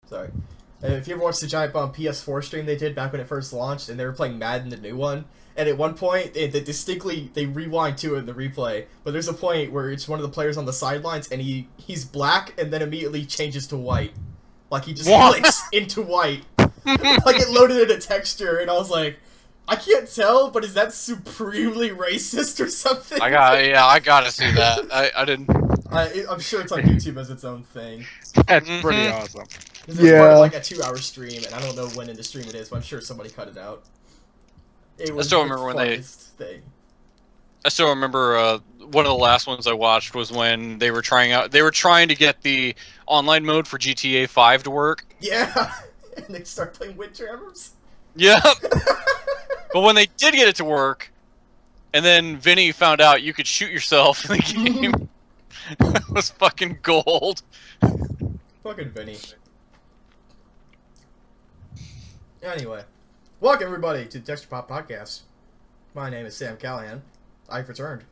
Sorry. If you ever watched the Giant Bomb PS4 stream they did back when it first launched, and they were playing Madden, the new one, and at one point, they rewind to it in the replay, but there's a point where it's one of the players on the sidelines, and he's black, and then immediately changes to white. Like, he just flicks into white. Like, it loaded in a texture, and I was like, I can't tell, but is that supremely racist or something? I gotta see that. I didn't... I'm sure it's on YouTube as its own thing. That's pretty awesome. This is part of like a 2-hour stream, and I don't know when in the stream it is, but I'm sure somebody cut it out. It was I still remember when I still remember one of the last ones I watched was when they were trying to get the online mode for GTA 5 to work. Yeah, and they start playing Windjammers. Yep. But when they did get it to work, and then Vinny found out you could shoot yourself in the game, it was fucking gold. Fucking Vinny. Anyway, welcome everybody to the Texture Pop Podcast. My name is Sam Callahan. I've returned.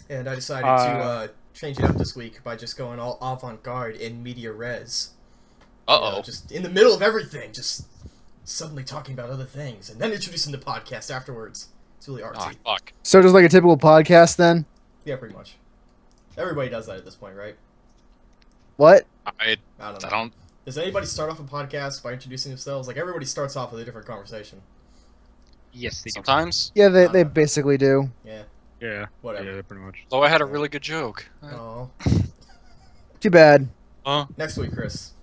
And I decided to change it up this week by just going all avant-garde in media res. Uh-oh. You know, just in the middle of everything, just suddenly talking about other things, and then introducing the podcast afterwards. It's really artsy. Oh, fuck. So just like a typical podcast then? Yeah, pretty much. Everybody does that at this point, right? What? I don't know. don't... Does anybody start off a podcast by introducing themselves? Like, everybody starts off with a different conversation. Yes, they do. Sometimes. Yeah, they basically do. Yeah. Yeah. Whatever. Yeah, pretty much. Though I had a really good joke. Oh. Too bad. Next week, Chris.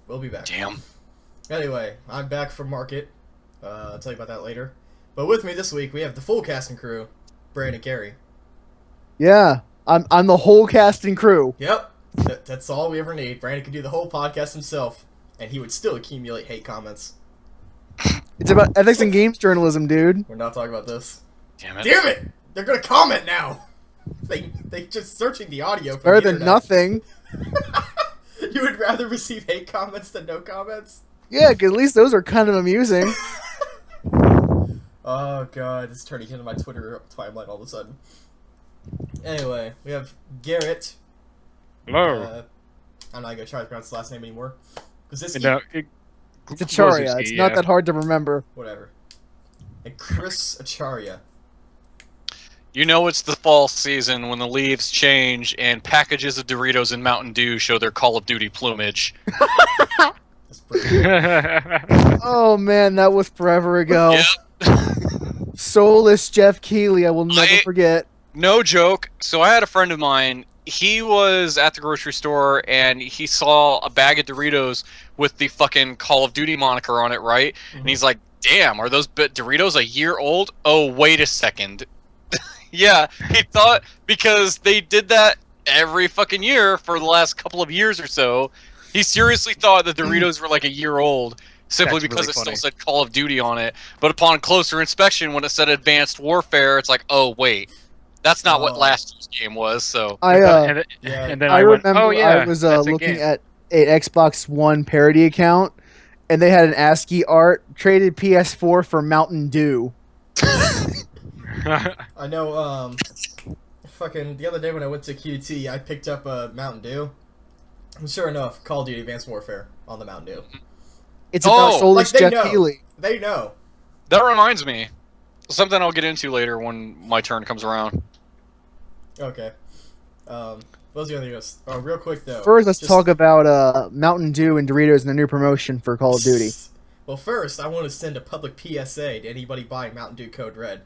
We'll be back. Damn. Anyway, I'm back from market. I'll tell you about that later. But with me this week, we have the full cast and crew. Brandon and Gary. Yeah, I'm the whole cast and crew. Yep. That's all we ever need. Brandon could do the whole podcast himself, and he would still accumulate hate comments. It's about ethics and games journalism, dude. We're not talking about this. Damn it. Damn it! They're gonna comment now! They just searching the audio for Better the than internet. nothing. You would rather receive hate comments than no comments? Yeah, 'cause at least those are kind of amusing. Oh god, it's turning into my Twitter timeline all of a sudden. Anyway, we have Garrett. Hello. I'm not gonna try to pronounce his last name anymore. It's It's Acharya. It's not that hard to remember. Whatever. And Chris Acharya. You know it's the fall season when the leaves change and packages of Doritos and Mountain Dew show their Call of Duty plumage. That's pretty cool. Oh man, that was forever ago. Yep. Soulless Jeff Keighley, I will never forget. No joke. So I had a friend of mine. He was at the grocery store and he saw a bag of Doritos with the fucking Call of Duty moniker on it, right? Mm-hmm. And he's like, damn, are those Doritos a year old? Oh, wait a second. Yeah, he thought because they did that every fucking year for the last couple of years or so, he seriously thought that Doritos were like a year old simply That's because really it funny. still said Call of Duty on it. But upon closer inspection, when it said Advanced Warfare, it's like, oh, wait. That's not what last year's game was, so... And then I went, remember oh yeah, I was that's a looking game. at an Xbox One parody account, and they had an ASCII art, traded PS4 for Mountain Dew. I know, fucking, the other day when I went to QT, I picked up a Mountain Dew. And sure enough, Call of Duty Advanced Warfare on the Mountain Dew. It's about soulless they Jeff know. Keighley. They know. That reminds me. Something I'll get into later when my turn comes around. Okay. Those are the other news. Oh, real quick though. First, let's talk about Mountain Dew and Doritos and the new promotion for Call of Duty. Well, first, I want to send a public PSA to anybody buying Mountain Dew Code Red.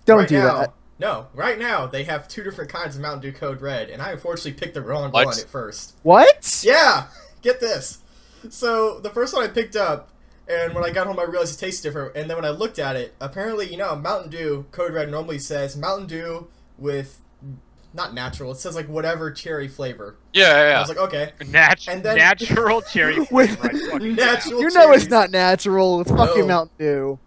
Don't do that. No, right now, they have 2 different kinds of Mountain Dew Code Red, and I unfortunately picked the wrong one at first. What? Yeah! Get this! So, the first one I picked up, and when I got home I realized it tastes different, and then when I looked at it, apparently, you know, Mountain Dew Code Red normally says Mountain Dew with... not natural, it says like whatever cherry flavor. Yeah. I was like, okay. And then, natural cherry Wait. flavor. Natural You know it's cherries. not natural. It's fucking No. Mountain Dew.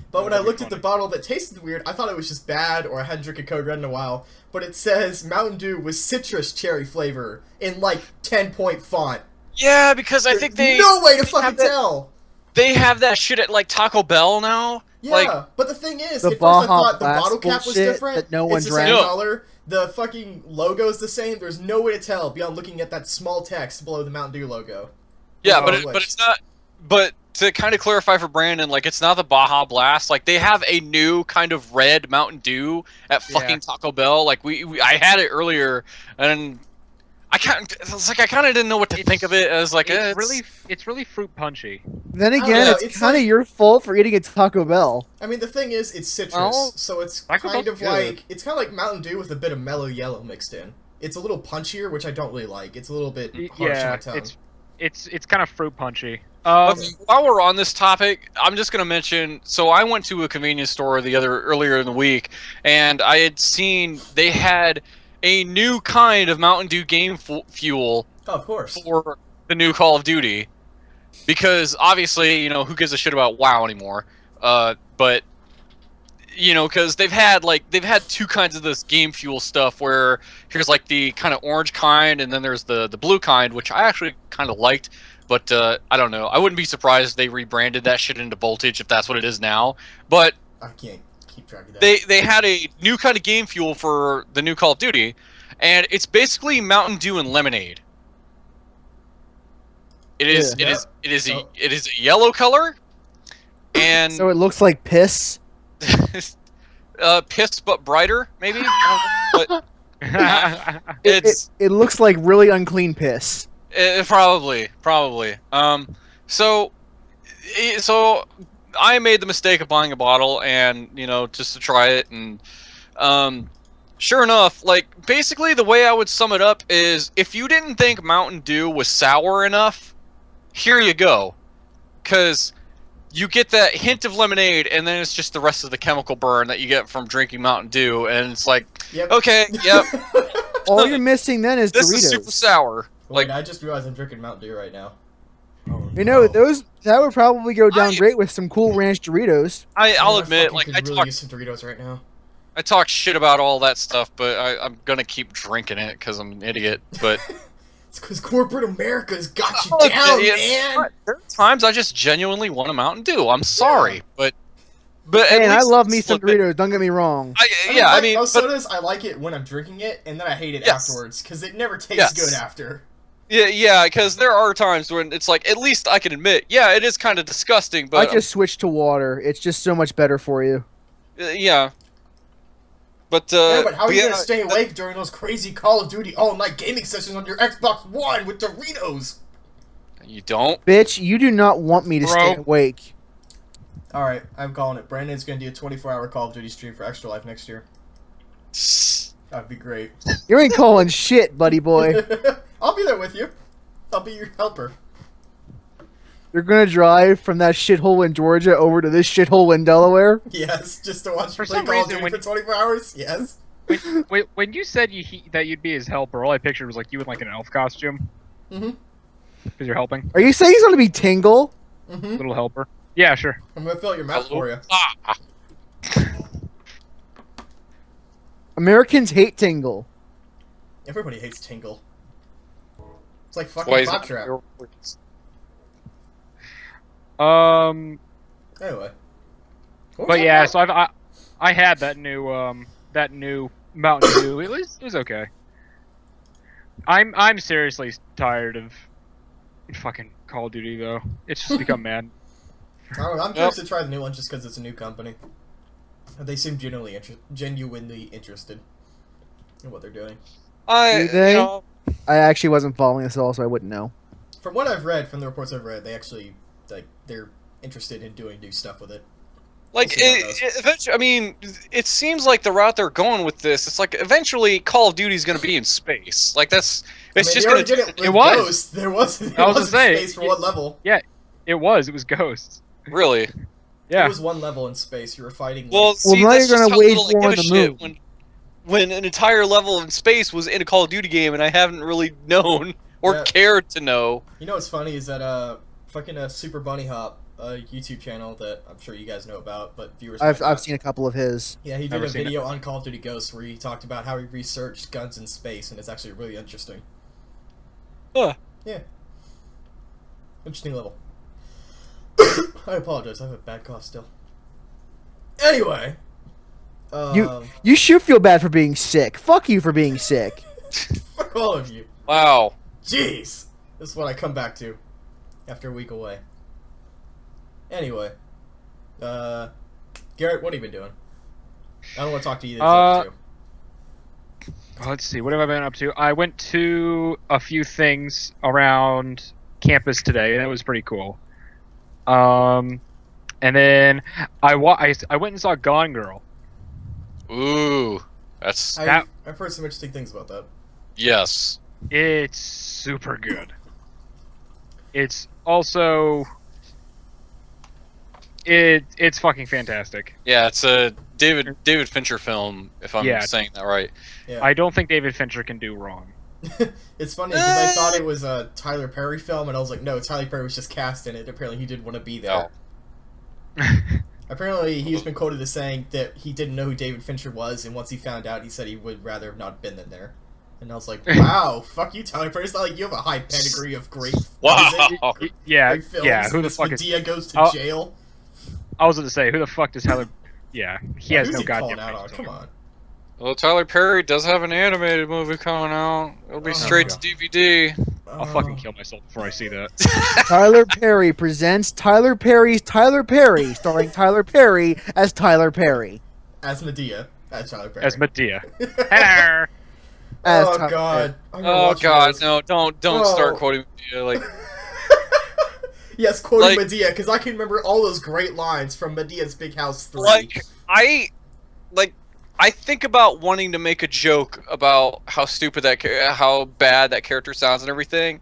But when I looked at the bottle that tasted weird, I thought it was just bad or I hadn't drank a Code Red in a while. But it says Mountain Dew with citrus cherry flavor in like 10-point font. Yeah, because I think they... No way to they fucking have that- tell! They have that shit at, like, Taco Bell now. Yeah, Like, but the thing is, The at first I Baja thought the Blast bottle cap was bullshit different. that no one it's the drank. same No. color. The fucking logo's the same. There's no way to tell beyond looking at that small text below the Mountain Dew logo. Yeah, but it's not. But to kind of clarify for Brandon, like it's not the Baja Blast. Like they have a new kind of red Mountain Dew at fucking Taco Bell. Like I had it earlier, and I kind of didn't know what to think of it as like it's really fruit punchy. Then again, it's kind of your fault for eating at Taco Bell. I mean, the thing is, it's citrus, so it's kind of like Mountain Dew with a bit of mellow yellow mixed in. It's a little punchier, which I don't really like. It's a little bit harsh on my tongue. It's kind of fruit punchy. While we're on this topic, I'm just gonna mention. So I went to a convenience store earlier in the week, and I had seen they had a new kind of Mountain Dew game fuel. Oh, of course. For the new Call of Duty, because obviously, you know, who gives a shit about WoW anymore? But you know, because they've had two kinds of this game fuel stuff. Where here's like the kind of orange kind, and then there's the blue kind, which I actually kind of liked. But I don't know. I wouldn't be surprised if they rebranded that shit into Voltage if that's what it is now. But I can't keep track of that. They had a new kind of game fuel for the new Call of Duty, and it's basically Mountain Dew and lemonade. It is a yellow color, and so it looks like piss. Piss but brighter, maybe. But it looks like really unclean piss. Probably. So I made the mistake of buying a bottle, and you know, just to try it, and sure enough, like basically the way I would sum it up is, if you didn't think Mountain Dew was sour enough, here you go, because you get that hint of lemonade, and then it's just the rest of the chemical burn that you get from drinking Mountain Dew, and it's like, okay, yep. All you're missing then is this Doritos. is super sour. Wait, I just realized I'm drinking Mountain Dew right now. Oh, you know, that would probably go down great with some Cool Ranch Doritos. I'll admit, like I really use some Doritos right now. I talk shit about all that stuff, but I'm gonna keep drinking it because I'm an idiot. But it's because corporate America's got you down, man. There are times I just genuinely want a Mountain Dew. I'm sorry, but hey, I love me some Doritos. Don't get me wrong. I mean, sodas, I like it when I'm drinking it, and then I hate it afterwards because it never tastes good after. Yeah, because there are times when it's like, at least I can admit, yeah, it is kind of disgusting, but I just switched to water. It's just so much better for you. Yeah. But but how are you gonna stay awake during those crazy Call of Duty all-night gaming sessions on your Xbox One with Doritos? You don't? Bitch, you do not want me to stay awake. Alright, I'm calling it. Brandon's gonna do a 24-hour Call of Duty stream for Extra Life next year. That'd be great. You ain't calling shit, buddy boy. I'll be there with you. I'll be your helper. You're gonna drive from that shithole in Georgia over to this shithole in Delaware? Yes, just to watch you play Call of Duty for 24 hours? Yes. When you said that you'd be his helper, all I pictured was like you in like an elf costume. Mm-hmm. Because you're helping. Are you saying he's gonna be Tingle? Mm-hmm. Little helper. Yeah, sure. I'm gonna fill out your map for you. Americans hate Tingle. Everybody hates Tingle. It's like fucking Claptrap. Anyway. But yeah, so I had that new Mountain Dew. It was okay. I'm seriously tired of fucking Call of Duty though. It's just become mad. I'm curious to try the new one just because it's a new company. They seem genuinely interested in what they're doing. I actually wasn't following this at all, so I wouldn't know. From what I've read, from the reports I've read, they actually they're interested in doing new stuff with it. Like, eventually, I mean, it seems like the route they're going with this. It's like eventually Call of Duty is going to be in space. Like it's just going to. It was. There was space for one level. Yeah, it was Ghosts. Really? Yeah. It was one level in space. You were fighting. Well, see, now that's you're just gonna how wage little I war on give a the shit moon. when an entire level in space was in a Call of Duty game, and I haven't really known or cared to know. You know what's funny is that fucking Super Bunny Hop, a YouTube channel that I'm sure you guys know about, but viewers. I've seen a couple of his. Yeah, he did a video on Call of Duty Ghosts where he talked about how he researched guns in space, and it's actually really interesting. Huh. Yeah. Interesting level. I apologize. I have a bad cough still. Anyway, You should feel bad for being sick. Fuck you for being sick. Fuck all of you. Wow. Jeez. This is what I come back to after a week away. Anyway, Garrett, what have you been doing? I don't want to talk to you. Let's see. What have I been up to? I went to a few things around campus today. That was pretty cool. And then I went and saw Gone Girl. Ooh, that's I've heard some interesting things about that. yes. It's super good. It's also it's fucking fantastic. Yeah, it's a David Fincher film, if I'm saying that right. Yeah. I don't think David Fincher can do wrong. It's funny because I thought it was a Tyler Perry film, and I was like, no, Tyler Perry was just cast in it. Apparently, he did want to be there. Apparently, he's been quoted as saying that he didn't know who David Fincher was, and once he found out, he said he would rather have not been in there. And I was like, wow, fuck you, Tyler Perry. It's not like you have a high pedigree of great, Wow. great films. Yeah. Who the fuck Medea goes to jail. I was going to say, who the fuck does Tyler? Yeah, he has no goddamn. Come on. Well, Tyler Perry does have an animated movie coming out. It'll be straight to DVD. I'll fucking kill myself before I see that. Tyler Perry presents Tyler Perry's Tyler Perry, starring Tyler Perry as Tyler Perry. As Medea. As Tyler Perry. As Medea. Hello. Oh god. Oh god, no, don't start quoting Medea, like... Yes, quoting Medea, because I can remember all those great lines from Medea's Big House 3. I think about wanting to make a joke about how how bad that character sounds and everything,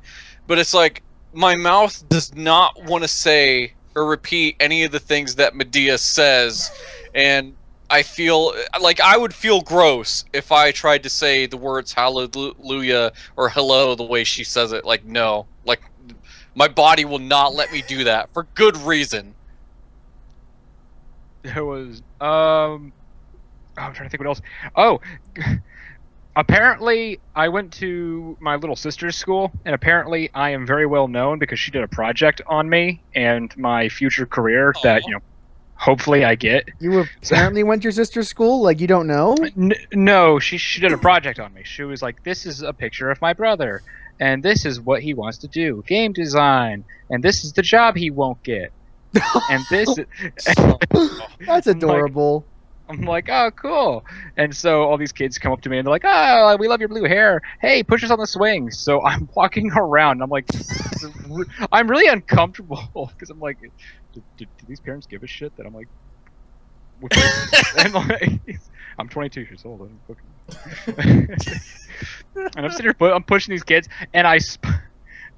but it's like, my mouth does not want to say or repeat any of the things that Medea says, and I feel like I would feel gross if I tried to say the words hallelujah or hello the way she says it. Like, no. Like, my body will not let me do that for good reason. There was, I'm trying to think what else. Oh, apparently I went to my little sister's school, and apparently I am very well known because she did a project on me and my future career that, hopefully I get. You apparently went to your sister's school? Like, you don't know? No, she did a project on me. She was like, this is a picture of my brother, and this is what he wants to do, game design, and this is the job he won't get. And this That's adorable. I'm like, oh, cool. And so all these kids come up to me and they're like, oh, we love your blue hair. Hey, push us on the swing. So I'm walking around and I'm like, I'm really uncomfortable because I'm like, do these parents give a shit that I'm like, and like, I'm 22 years old. And I'm sitting here, I'm pushing these kids, and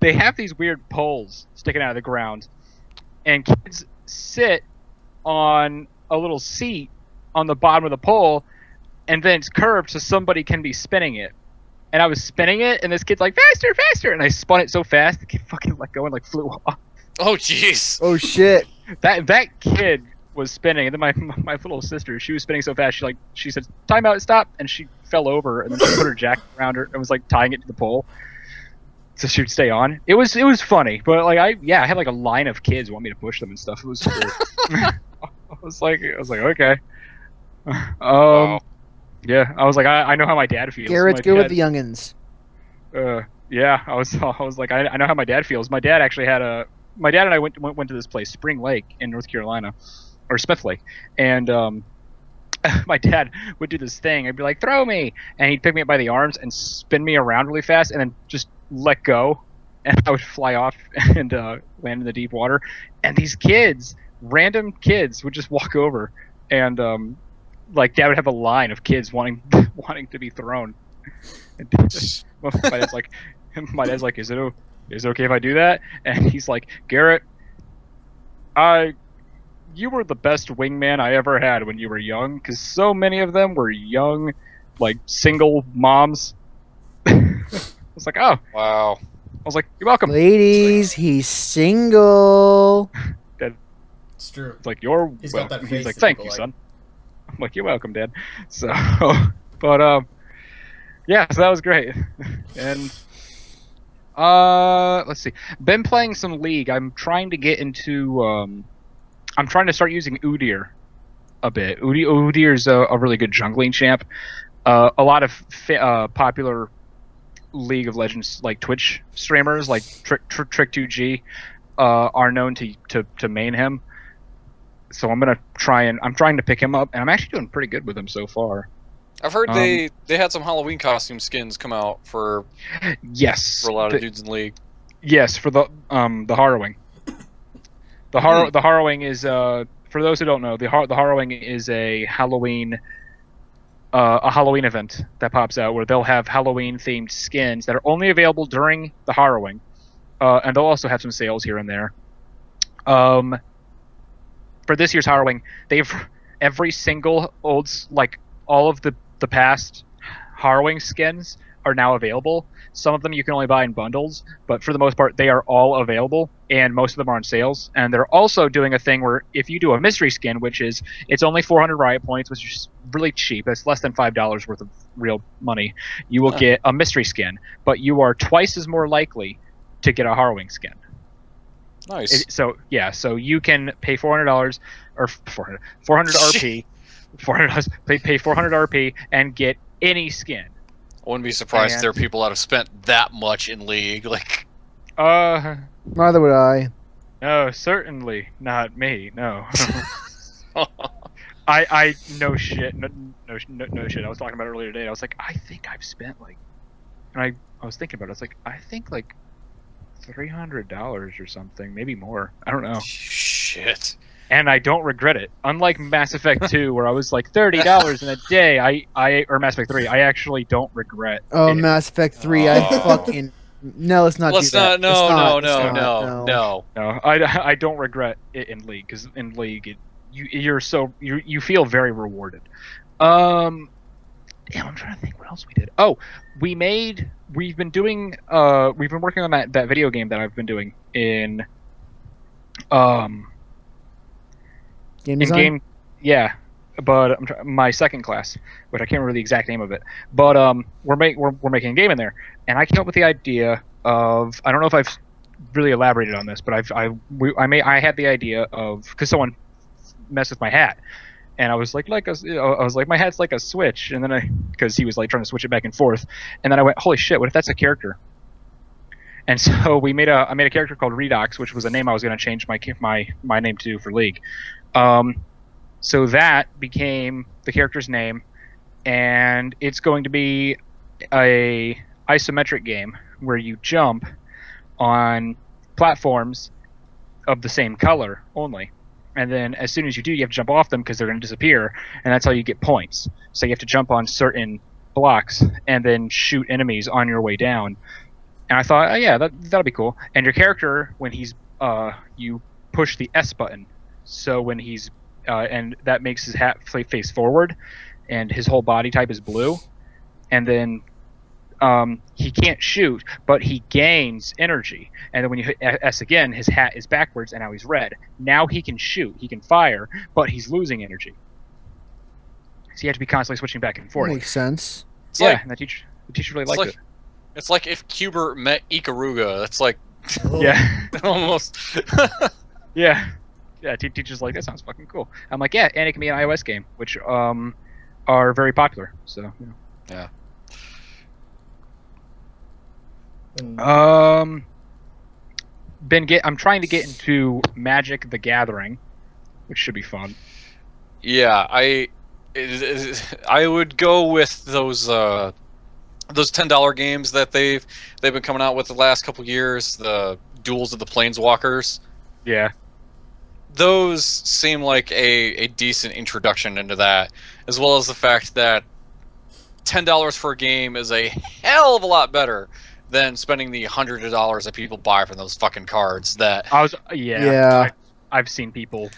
they have these weird poles sticking out of the ground, and kids sit on a little seat on the bottom of the pole, and then it's curved so somebody can be spinning it. And I was spinning it, and this kid's like, faster, faster! And I spun it so fast, the kid fucking let go and like flew off. Oh, jeez. Oh, shit. That kid was spinning, and then my little sister, she was spinning so fast, she said, time out, stop, and she fell over, and then she put her jacket around her and was like tying it to the pole so she would stay on. It was funny, but like I had like a line of kids want me to push them and stuff. It was cool. I was like okay. Wow. Yeah, I was like, I know how my dad feels. Garrett's good with the youngins. Yeah, I was like, I know how my dad feels. My dad actually had my dad and I went to this place, Spring Lake in North Carolina, or Smith Lake, and my dad would do this thing. I'd be like, throw me, and he'd pick me up by the arms and spin me around really fast, and then just let go, and I would fly off and land in the deep water. And these kids, random kids, would just walk over, and like Dad would have a line of kids wanting to be thrown. And my dad's like, is it okay if I do that? And he's like, Garrett, you were the best wingman I ever had when you were young, because so many of them were young, like single moms. I was like, oh Wow. I was like, you're welcome. Ladies, he's single. It's true. It's like, you're He's welcome. got that He's face like, that thank people you, like. son. I'm like, you're welcome, Dad. So, but yeah, so that was great. And let's see. Been playing some League. I'm trying to get into I'm trying to start using Udyr. a bit. Udyr is a really good jungling champ. A lot of popular League of Legends like Twitch streamers like Trick2G are known to main him. So I'm trying to pick him up, and I'm actually doing pretty good with him so far. I've heard they had some Halloween costume skins come out for yes a lot of dudes in League. Yes, for the Harrowing. The Harrowing is for those who don't know, the Harrowing is a Halloween event that pops out where they'll have Halloween themed skins that are only available during the Harrowing, and they'll also have some sales here and there. For this year's Harrowing, they've every single all of the past Harrowing skins are now available. Some of them you can only buy in bundles, but for the most part, they are all available, and most of them are on sales. And they're also doing a thing where if you do a mystery skin, it's only 400 riot points, which is really cheap. It's less than $5 worth of real money. You will get a mystery skin, but you are twice as more likely to get a Harrowing skin. Nice. So you can pay $400 or 400 RP, $400 pay 400 RP and get any skin. I wouldn't be surprised if there are people that have spent that much in League. Like, Neither would I. no, certainly not me. No. I no shit. No shit. I was talking about it earlier today. I was like, I think I've spent and I was thinking about it. I was like, I think $300 or something, maybe more. I don't know. Shit. And I don't regret it. Unlike Mass Effect 2, where I was like $30 in a day, or Mass Effect 3, I actually don't regret. Oh, Mass Effect 3, I fucking no. Let's not do that. No. I don't regret it in League, because in League, you feel very rewarded. I'm trying to think what else we did. Oh, we've been working on that video game that I've been doing in game, yeah, but my second class, which I can't remember the exact name of it, but we're making a game in there, and I came up with the idea of, I don't know if I've really elaborated on this, but I had the idea of, because someone messed with my hat, and I was like my hat's like a switch, and then because he was trying to switch it back and forth, and then I went, holy shit, what if that's a character? And so I made a character called Redox, which was a name I was going to change my name to for League. So that became the character's name, and it's going to be a isometric game where you jump on platforms of the same color only. And then as soon as you do, you have to jump off them because they're going to disappear, and that's how you get points. So you have to jump on certain blocks and then shoot enemies on your way down. And I thought, oh yeah, that'll be cool. And your character, when he's you push the S button, so when he's and that makes his hat face forward, and his whole body type is blue. And then he can't shoot, but he gains energy. And then when you hit S again, his hat is backwards, and now he's red. Now he can shoot, he can fire, but he's losing energy. So you have to be constantly switching back and forth. Makes sense. And the teacher really liked it. It's like if Cubert met Ikaruga. That's like, yeah, almost. Yeah, teachers like, that sounds fucking cool. I'm like, yeah, and it can be an iOS game, which are very popular. So yeah. I'm trying to get into Magic: The Gathering, which should be fun. Yeah, I would go with those $10 games that they've been coming out with the last couple years, the Duels of the Planeswalkers. Yeah. Those seem like a decent introduction into that, as well as the fact that $10 for a game is a hell of a lot better than spending the hundreds of dollars that people buy for those fucking cards. I've seen people.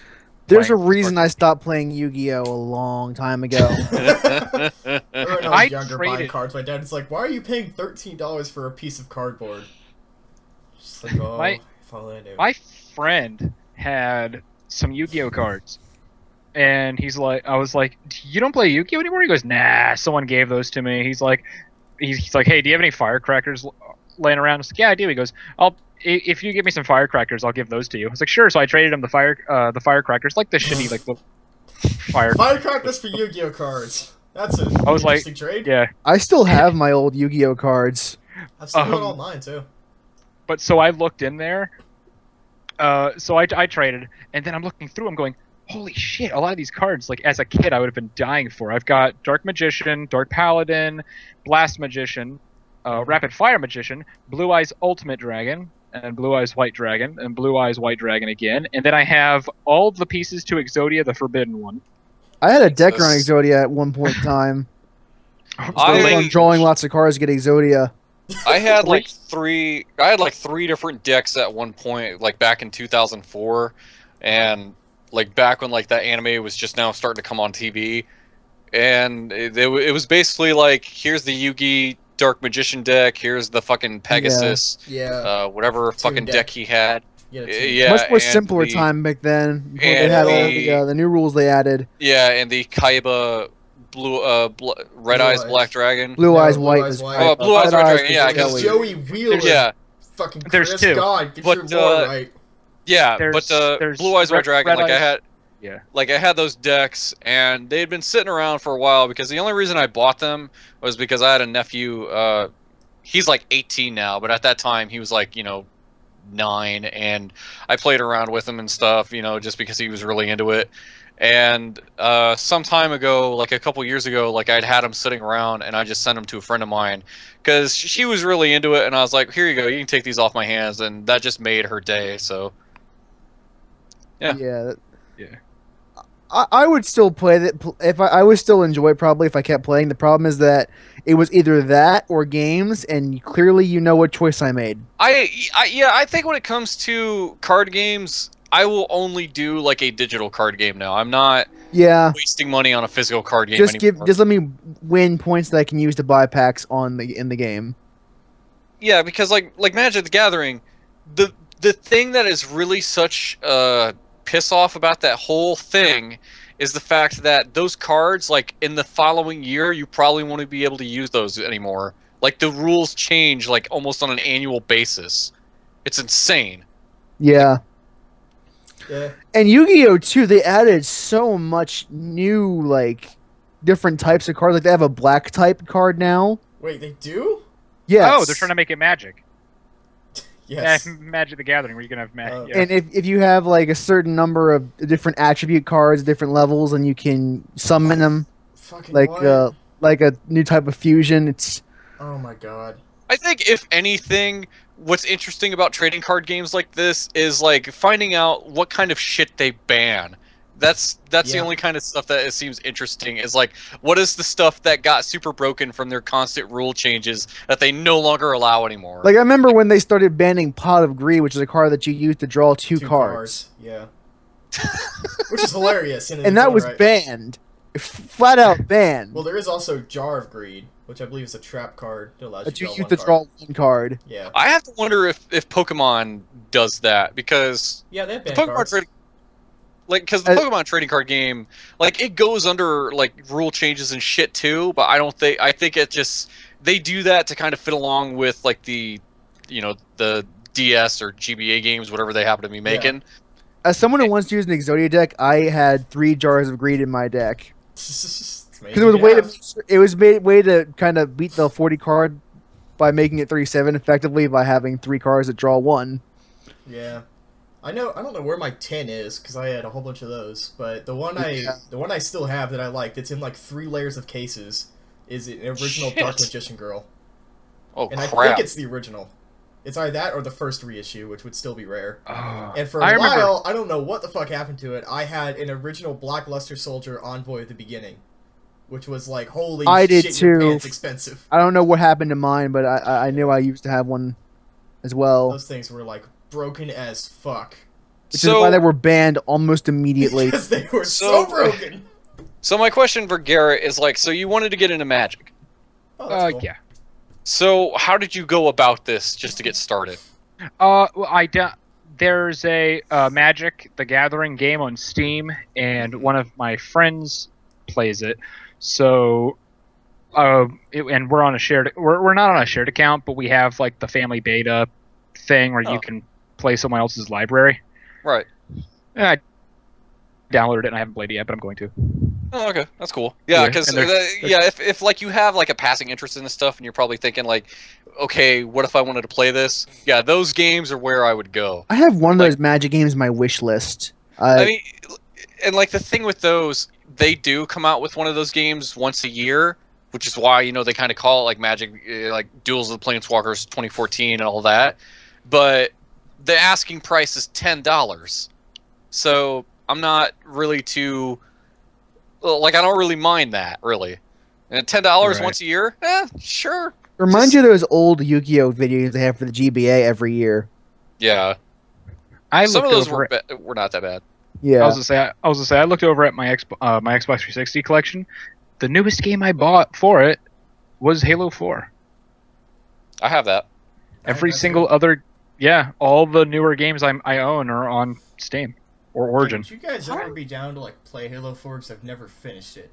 There's a reason I stopped playing Yu-Gi-Oh! A long time ago. When I was younger buying traded. cards, my dad's like, why are you paying $13 for a piece of cardboard? Just like, oh, if only I knew. My friend had some Yu-Gi-Oh cards, and he's like, I was like, you don't play Yu-Gi-Oh anymore? He goes, nah, someone gave those to me. He's like, hey, do you have any firecrackers laying around? I was like, yeah, I do. He goes, if you give me some firecrackers, I'll give those to you. I was like, sure. So I traded him the firecrackers, like the shitty, like Firecrackers for Yu-Gi-Oh cards. That's an I was like, interesting trade. yeah. I still have my old Yu-Gi-Oh cards. I've still got all mine too. But so I looked in there. So I traded, and then I'm looking through. I'm going, holy shit! A lot of these cards, like as a kid, I would have been dying for. I've got Dark Magician, Dark Paladin, Blast Magician, Rapid Fire Magician, Blue Eyes Ultimate Dragon, and Blue Eyes White Dragon, and Blue Eyes White Dragon again. And then I have all the pieces to Exodia, the Forbidden One. I had a deck around Exodia at one point in time. I'm drawing lots of cards to get Exodia. I had like three different decks at one point, like back in 2004, and like back when like that anime was just now starting to come on TV, and it was basically like, here's the Yugi Dark Magician deck, here's the fucking Pegasus, whatever fucking deck he had. Yeah, much more simpler time back then. Before they had all the new rules they added. Yeah, and the Kaiba Red Eyes Black Dragon. Blue Eyes White. Oh, Blue Eyes White Dragon. Yeah, because Joey Wheeler. Yeah, fucking there's Chris two. God, get your lore right. Yeah, there's Blue Eyes White Dragon, like I had. Yeah. Like I had those decks, and they had been sitting around for a while because the only reason I bought them was because I had a nephew. He's like 18 now, but at that time he was like 9, and I played around with him and stuff, just because he was really into it. And some time ago, like a couple years ago, like I'd had him sitting around, and I just sent him to a friend of mine because she was really into it, and I was like, here you go, you can take these off my hands, and that just made her day. So yeah. I would still play that if I would still enjoy it probably if I kept playing. The problem is that it was either that or games, and clearly you know what choice I made. I think when it comes to card games, I will only do like a digital card game now. I'm not wasting money on a physical card game anymore. Just let me win points that I can use to buy packs in the game. Yeah, because like Magic the Gathering, the thing that is really such piss off about that whole thing is the fact that those cards, like in the following year, you probably won't be able to use those anymore. Like the rules change like almost on an annual basis. It's insane. Yeah. Yeah. And Yu-Gi-Oh too, they added so much new like different types of cards. Like they have a black type card now. Wait, they do? Yes. Oh, they're trying to make it Magic. Yes. Yeah, Magic the Gathering, where you can have Magic. And if you have like a certain number of different attribute cards, different levels, and you can summon them, Fucking like what? like a new type of fusion. It's Oh my god. I think if anything, what's interesting about trading card games like this is like finding out what kind of shit they ban. That's the only kind of stuff that it seems interesting, is like, what is the stuff that got super broken from their constant rule changes that they no longer allow anymore? like I remember when they started banning Pot of Greed, which is a card that you use to draw two cards. Yeah. Which is hilarious. And that was banned. Flat out banned. Well, there is also Jar of Greed, which I believe is a trap card that allows That you you to use to draw one card. Yeah. I have to wonder if Pokemon does that, because Yeah, they have the banned Pokemon cards. because the Pokemon trading card game, like, it goes under like rule changes and shit too, but I think it just, they do that to kind of fit along with like the the DS or GBA games, whatever they happen to be making. As someone who once used an Exodia deck, I had 3 Jars of Greed in my deck. Because Because it was a way to kind of beat the 40 card by making it 3/7 effectively by having 3 cards that draw 1. Yeah. I don't know where my 10 is, because I had a whole bunch of those, but the one I still have that I like, that's in like 3 layers of cases, is an original Shit. Dark Magician Girl. Oh, And I crap. think it's the original. It's either that or the first reissue, which would still be rare. Oh. And for I a remember- while, I don't know what the fuck happened to it, I had an original Black Luster Soldier Envoy at the beginning, which was like, holy I did shit, your too. pants expensive. I don't know what happened to mine, but I knew I used to have one as well. Those things were like broken as fuck. Which is why they were banned almost immediately. Because they were so broken. So my question for Garrett is like, so you wanted to get into Magic. Oh, that's cool. Yeah. So how did you go about this just to get started? Well, there's a Magic the Gathering game on Steam, and one of my friends plays it. So, and we're on a shared. We're not on a shared account, but we have like the family beta thing where you can play someone else's library. Right. And downloaded it and I haven't played it yet, but I'm going to. Oh, okay, that's cool. Yeah, Yeah, because and there's- if like you have like a passing interest in this stuff, and you're probably thinking like, okay, what if I wanted to play this? Yeah, those games are where I would go. I have one of Like- those Magic games in my wish list. I mean, and like the thing with those, they do come out with one of those games once a year, which is why they kind of call it like Magic, like Duels of the Planeswalkers 2014 and all that. But the asking price is $10, so I'm not really too. Like, I don't really mind that, really. And $10 Right. once a year? Sure. Reminds you of those old Yu-Gi-Oh videos they have for the GBA every year. Yeah. I Some of looked those over were not that bad. Yeah. I was gonna say I looked over at my my Xbox 360 collection. The newest game I bought for it was Halo 4. I have that. Every that's single good. other, all the newer games I own are on Steam or Origin. Would you guys ever be down to like play Halo 4? Because I've never finished it.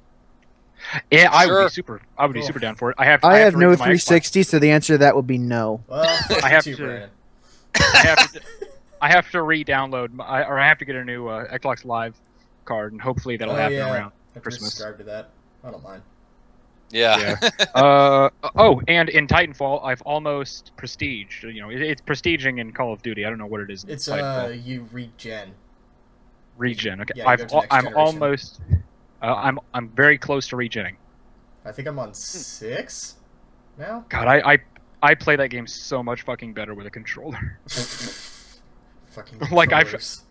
Yeah, I would Sure. be super. I would be Cool. super down for it. I have I have to no read my Xbox. 360, so the answer to that would be no. Well, fuck I have you too, to- Brandon. I have to re-download or I have to get a new Xbox Live card, and hopefully that'll happen around. I can Christmas. subscribe to that. I don't mind. Yeah. And in Titanfall, I've almost prestiged. It's prestiging in Call of Duty. I don't know what it is in It's Titanfall. you regen. Regen. Okay, yeah, you go to next I'm generation. almost. I'm very close to regenning. I think I'm on 6 now. God, I play that game so much fucking better with a controller. Fucking Like, I've- controllers.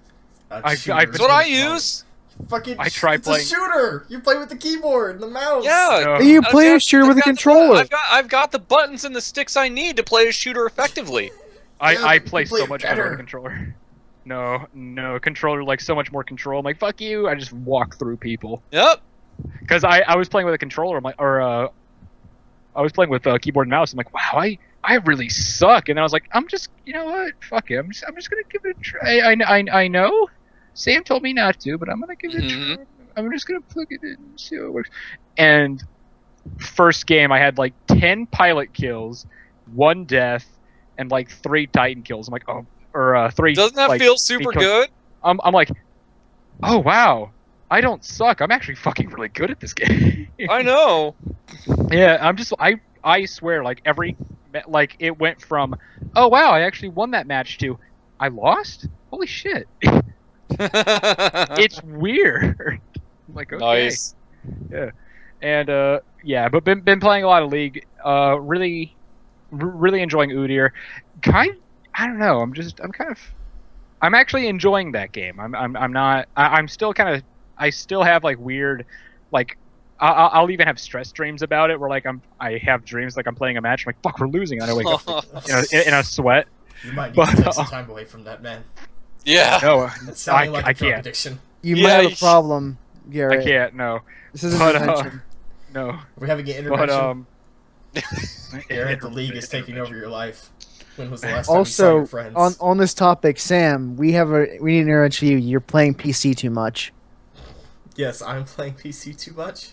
I've- Shooter I've- is That's what I really fun. use. Fucking. I tried it's playing- a shooter. You play with the keyboard and the mouse. Yeah. You I've play a got- shooter I've with a got the controller. button- I've got the buttons and the sticks I need to play a shooter effectively. I Yeah, play you play so it much better with better. a controller. No, controller like so much more control. I'm like, fuck you. I just walk through people. Yep. Because I was playing with a controller. I'm like, I was playing with keyboard and mouse. I'm like, wow, I really suck. And then I was like, I'm just, you know what? Fuck it. I'm just gonna give it a try. I know. Sam told me not to, but I'm gonna give it a try. I'm just gonna plug it in and see how it works. And first game, I had like 10 pilot kills, 1 death, and like 3 Titan kills. I'm like, 3. Doesn't that like, feel super because- good? I'm like, oh wow, I don't suck. I'm actually fucking really good at this game. I know. Yeah, I swear, like it went from, oh wow, I actually won that match to, I lost? Holy shit. It's weird. I'm like, okay. Nice. And but been playing a lot of League. Really enjoying Udyr. I don't know. I'm actually enjoying that game. I'm not. I'm still kind of. I still have like weird, like I'll even have stress dreams about it. Where like I have dreams like I'm playing a match. I'm like, fuck, we're losing. And I wake up in a sweat. You might need But, to take some time away from that, man. Yeah. No, That's sounding like I a drug can't. addiction. You Yeah, might have you a sh- problem, Garrett. I can't. No, This isn't But, detention. no. We're having an But intervention. Garrett, the league is taking over your life. When was the last time you saw Also, your friends? on this topic, Sam, we need an intervention for you. You're playing PC too much. Yes, I'm playing PC too much.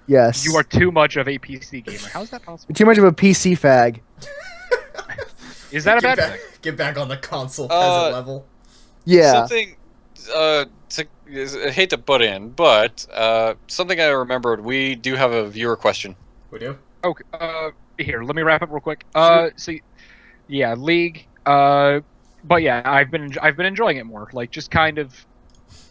Yes. You are too much of a PC gamer. How is that possible? You're too much of a PC fag. Is that a get bad back, thing? get back on the console peasant level. Yeah. Something. I hate to butt in, but something I remembered. We do have a viewer question. We do. Okay. Here, let me wrap up real quick. So, yeah, League. But yeah, I've been enjoying it more. Like just kind of,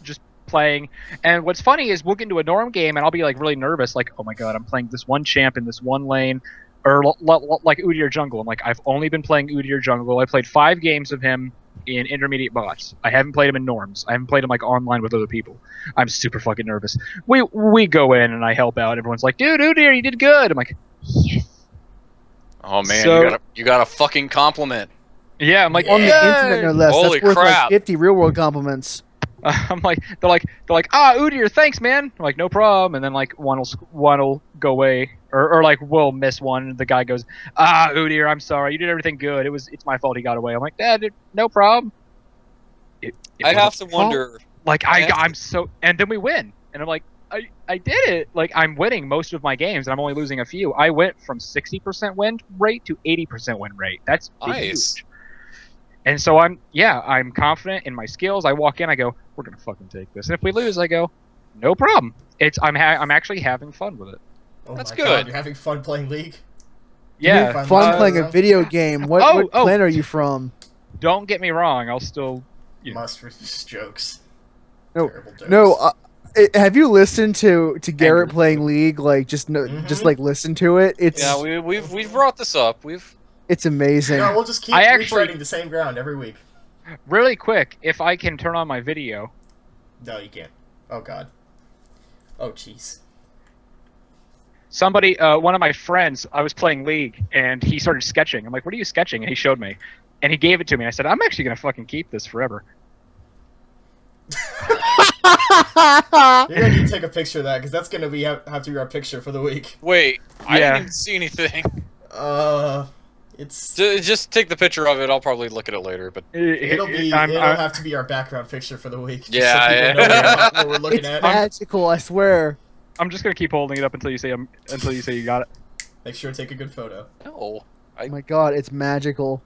just playing. And what's funny is we'll get into a norm game and I'll be like really nervous. Like, oh my god, I'm playing this one champ in this one lane, or like Udyr jungle. I'm like, I've only been playing Udyr jungle. I played 5 games of him in intermediate bots. I haven't played him in norms. I haven't played him like online with other people. I'm super fucking nervous. We go in and I help out. Everyone's like, dude, Udyr, you did good. I'm like, yes. Oh man, So- you got a fucking compliment. Yeah, I'm like, On the "Yay!" internet, no less. Holy That's worth crap. like 50 real world compliments. I'm like, they're like, Udyr, thanks, man. I'm like, no problem. And then like one will go away, or like we'll miss one. The guy goes, Udyr, I'm sorry, you did everything good. It's my fault he got away. I'm like, no problem. It I was have a to fault. wonder. Like I have to- I'm so, and then we win, and I'm like, I did it. Like I'm winning most of my games, and I'm only losing a few. I went from 60% win rate to 80% win rate. That's Nice. huge. And so I'm confident in my skills. I walk in, I go, we're gonna fucking take this. And if we lose, I go, no problem. I'm actually having fun with it. Oh That's my good. God, you're having fun playing League? Yeah. Fun Fun Uh, playing a video game. What oh. planet are you from? Don't get me wrong. I'll still. Yeah. Must just jokes. No, Terrible jokes. No, have you listened to Garrett Anger. playing League? Like just just like listen to it. It's Yeah, we've brought this up. it's amazing. No, we'll just keep I actually- retreading the same ground every week. Really quick, if I can turn on my video. No, you can't. Oh God. Oh jeez. Somebody, one of my friends, I was playing League, and he started sketching. I'm like, what are you sketching? And he showed me. And he gave it to me. I said, I'm actually going to fucking keep this forever. You're gonna need to take a picture of that because that's gonna be have to be our picture for the week. Wait, I Yeah. didn't even see anything. It's Just take the picture of it. I'll probably look at it later. But it'll have to be our background picture for the week. Just Yeah, so people yeah. know what we're looking It's at. magical, I swear. I'm just going to keep holding it up until you say you got it. Make sure to take a good photo. no, Oh my god, it's magical.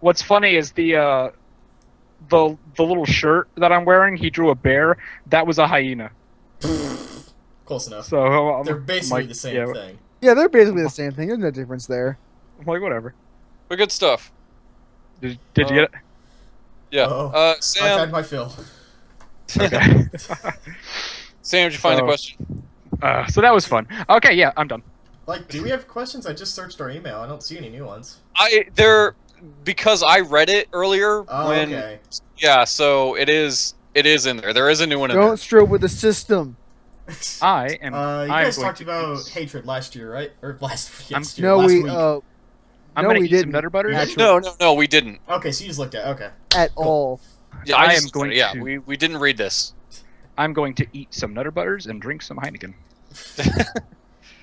What's funny is the little shirt that I'm wearing, he drew a bear. That was a hyena. Close enough. So They're basically like, the same yeah, thing. Yeah, they're basically the same thing. There's no difference there. I'm like, whatever. but good stuff. Did you get it? Yeah. Uh-oh. I've had Sam, my fill. Okay. Sam, did you find the So- question? So that was fun. Okay, yeah, I'm done. Like, do we have questions? I just searched our email. I don't see any new ones. Because I read it earlier. Oh, when okay. Yeah, so it is in there. There is a new one in Don't strobe with the system. I am. You I'm guys going talked to about eat- hatred last year, right? Or last I'm- year, No, last we week. I'm no, gonna we eat some didn't. Nutter Butters. Actually- No, we didn't. Okay, so you just looked at okay. At all. Yeah, I just am going Yeah, to- we didn't read this. I'm going to eat some Nutter Butters and drink some Heineken.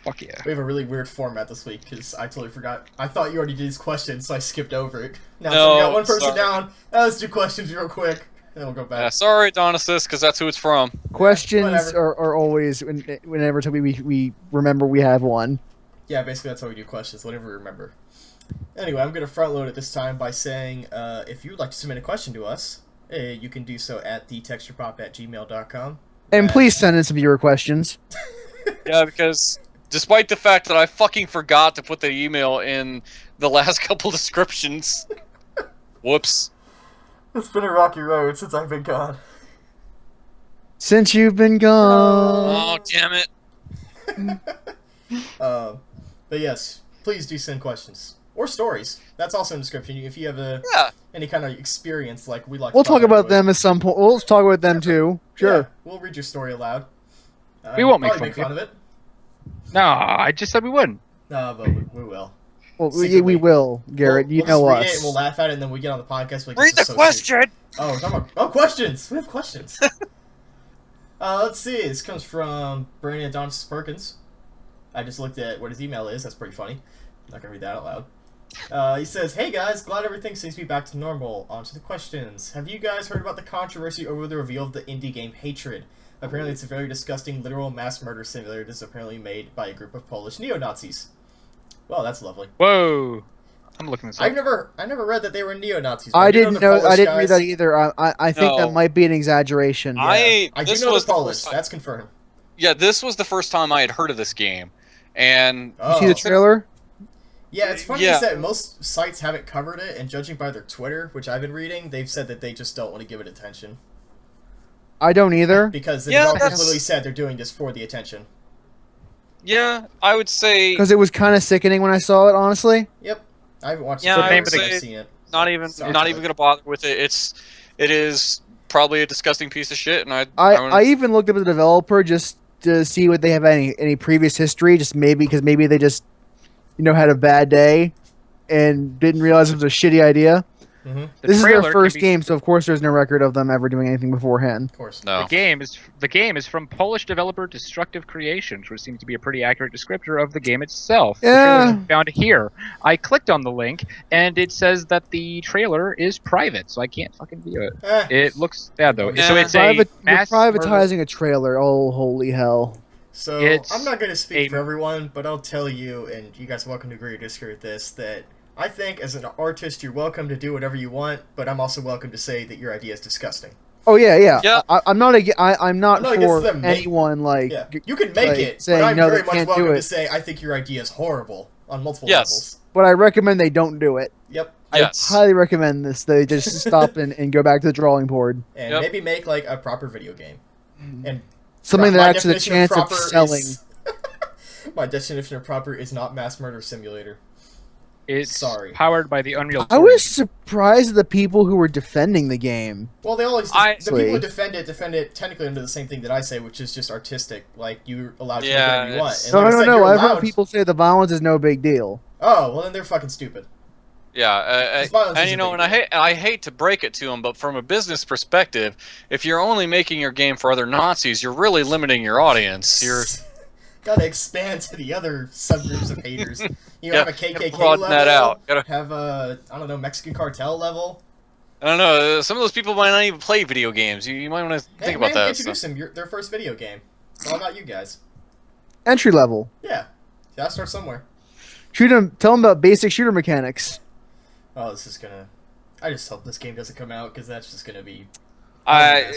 Fuck yeah. We have a really weird format this week because I totally forgot. I thought you already did these questions, so I skipped over it. Now No, we got one person sorry. down. Let's do questions real quick, then we'll go Yeah, back. sorry, Donasis, because that's who it's from. Questions whatever. are always whenever we remember we have one. Yeah, basically that's how we do questions, whatever we remember. Anyway, I'm going to front load it this time by saying if you would like to submit a question to us, you can do so at thetexturepop@gmail.com. And please send in some viewer questions. Yeah, because despite the fact that I fucking forgot to put the email in the last couple descriptions. Whoops. It's been a rocky road since I've been gone. Since you've been gone. Oh, damn it. But yes, please do send questions. Or stories. That's also in the description. If you have Yeah. any kind of experience like we like We'll to talk about everyone. them at some point. We'll talk about them too. Sure. Yeah, we'll read your story aloud. We won't make probably fun of fun of it. No, I just said we wouldn't. No, but we will. Well, Secretly. we will, Garrett. You know we'll just read it us. and we'll laugh at it, and then we get on the podcast. Like, Read this the is so question! stupid. Oh, we're talking about questions. We have questions. Let's see. This comes from Brandon Adonis Perkins. I just looked at what his email is. That's pretty funny. I'm not gonna read that out loud. He says, "Hey guys, glad everything seems to be back to normal. On to the questions. Have you guys heard about the controversy over the reveal of the indie game Hatred? Apparently, it's a very disgusting, literal mass murder simulator that's apparently made by a group of Polish neo-Nazis. Well, that's lovely. Whoa. I'm looking this up. I never read that they were neo-Nazis. but I do didn't the know. Polish I didn't read guys. that either. I think No. that might be an exaggeration. I do this know was the the Polish. first time- That's confirmed. Yeah, this was the first time I had heard of this game. And Oh. See the trailer? Yeah, it's funny Yeah. is that most sites haven't covered it, and judging by their Twitter, which I've been reading, they've said that they just don't want to give it attention. I don't either. Because the Yeah, developers that's- literally said they're doing this for the attention. yeah, I would say Because it was kind of sickening when I saw it. Honestly. Yep. I haven't watched Yeah, the I trailer, would but I've say seen it. not even Sounds not good. even gonna bother with it. It is probably a disgusting piece of shit, and I even looked up the developer just to see what they have any previous history. Just because maybe they just had a bad day and didn't realize it was a shitty idea. Mm-hmm. The This is their trailer can first be- game, so of course there's no record of them ever doing anything beforehand. Of course. no. The game is from Polish developer Destructive Creations, which seems to be a pretty accurate descriptor of the game itself. The Yeah. trailer is found here. I clicked on the link, and it says that the trailer is private, so I can't fucking view it. It looks bad though. Yeah. So it's You're a mass murder- privatizing a trailer. Oh, holy hell! So, It's I'm not going to speak a- for everyone, but I'll tell you, and you guys are welcome to agree or disagree with this, that I think as an artist, you're welcome to do whatever you want, but I'm also welcome to say that your idea is disgusting. Oh yeah. Yeah. I'm not I'm not I'm not against for them anyone like. Yeah, you can make like, it, saying, but I'm "No, very they much can't do welcome to it." say I think your idea is horrible on multiple Yes. levels. But I recommend they don't do it. Yep. Yes. I highly recommend this. They just stop and go back to the drawing board. And Yep. maybe make like a proper video game. And Something my that actually has a definition chance of proper selling. is- my definition of proper is not Mass Murder Simulator. It's Sorry. powered by the Unreal. I was surprised at the people who were defending the game. Well, they always I- the people who defend it technically under the same thing that I say, which is just artistic. Like you're allowed to Yeah, do whatever you want. it's- And No, like I no, said, no. you're I've heard allowed- people say the violence is no big deal. Oh, well then they're fucking stupid. Yeah, Because violence and is you a know, big and deal. I hate to break it to them, but from a business perspective, if you're only making your game for other Nazis, you're really limiting your audience. You're Gotta expand to the other subgroups of haters. You know, Yeah, have a KKK broaden level. that out. Gotta- Have a I don't know Mexican cartel level. I don't know. Some of those people might not even play video games. You might want to Hey, think man, about that. introduce them. Their first video game. It's all about you guys. Entry level. Yeah, gotta start somewhere. Shoot 'em. Tell them about basic shooter mechanics. Oh, this is gonna. I just hope this game doesn't come out because that's just gonna be. I,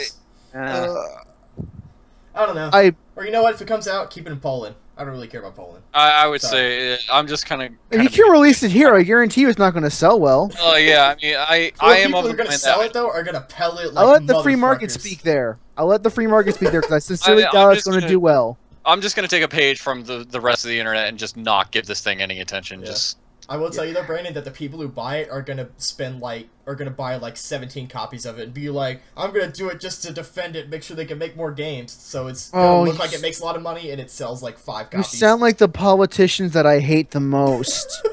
I don't know. Or you know what? If it comes out, keep it in Poland. I don't really care about Poland. I would Sorry. say I'm just kind of. If you can release it here, I guarantee you it's not going to sell well. Oh yeah, I mean, Well, I am people of who the are gonna mind sell that it though are gonna pell it like I'll let the free market motherfuckers. speak there. I'll let the free market speak there because I sincerely I'm doubt it's just going to gonna- do well. I'm just gonna take a page from the rest of the internet and just not give this thing any attention. Yeah. Just I will tell you though, Brandon, that the people who buy it are gonna buy like 17 copies of it and be like, I'm gonna do it just to defend it, make sure they can make more games. So it's gonna look like it makes a lot of money and it sells like 5 You copies. sound like the politicians that I hate the most.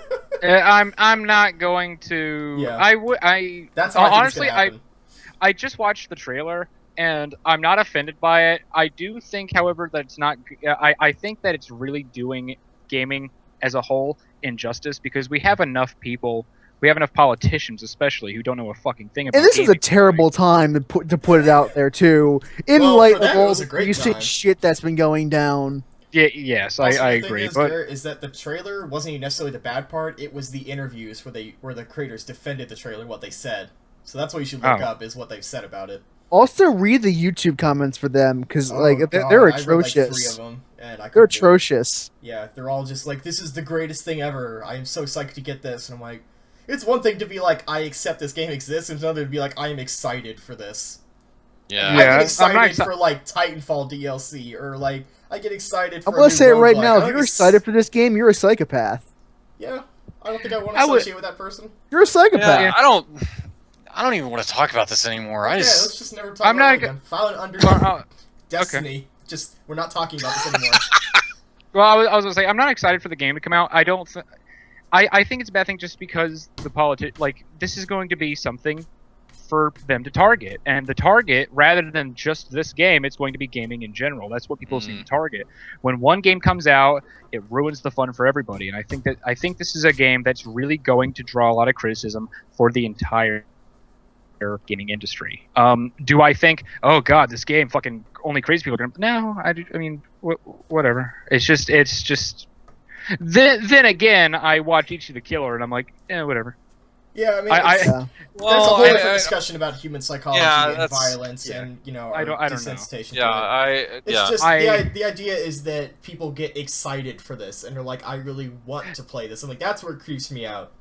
I'm not going to. Yeah. I That's how I think honestly it's gonna happen. I just watched the trailer and I'm not offended by it. I do think, however, that it's not. I think that it's really doing gaming as a whole injustice because we have enough people, we have enough politicians, especially, who don't know a fucking thing about. And this is a gaming. terrible time to put it out there too. In Well, light for them, of it all was a the great recent time. shit that's been going down. Yeah, yes, Also, I the thing agree. is, But Garrett, is that the trailer wasn't even necessarily the bad part. It was the interviews where the creators defended the trailer and what they said. So that's what you should look Oh. up is what they've said about it. Also, read the YouTube comments for them because Oh, like God, they're I read, like, 3 atrocious. of them, and I They're couldn't do it. atrocious. Yeah, they're all just like, this is the greatest thing ever. I am so psyched to get this. And I'm like, it's one thing to be like, I accept this game exists, and it's another to be like, I am excited for this. yeah. I Yeah, get I'm excited not exci- for, like, Titanfall DLC, or, like, I get excited for I'm gonna a new say it right roguelike. now. I If don't you're ex- excited for this game, you're a psychopath. Yeah, I don't think I want to I would- associate with that person. You're a psychopath. Yeah, I don't even want to talk about this anymore. I Yeah, just let's just never talk I'm about not it again. File an under uh, Destiny. Just, we're not talking about this anymore. well, I was gonna say I'm not excited for the game to come out. I don't. I think it's a bad thing just because this is going to be something for them to target, and the target, rather than just this game, it's going to be gaming in general. That's what people seem to target. When one game comes out, it ruins the fun for everybody, and I think this is a game that's really going to draw a lot of criticism for the entire gaming industry. Do I think, oh god, this game fucking only crazy people are gonna? No, I mean, whatever. It's just. Then again, I watch Ichi the Killer, and I'm like, whatever. Yeah, I mean, I- it's- Yeah. there's a well, whole different I- discussion about human psychology Yeah, and that's- violence yeah. and, you know, I our don't know. desensitization yeah, to it. It's yeah. just, I- the idea is that people get excited for this, and they're like, I really want to play this. I'm like, that's where it creeps me out.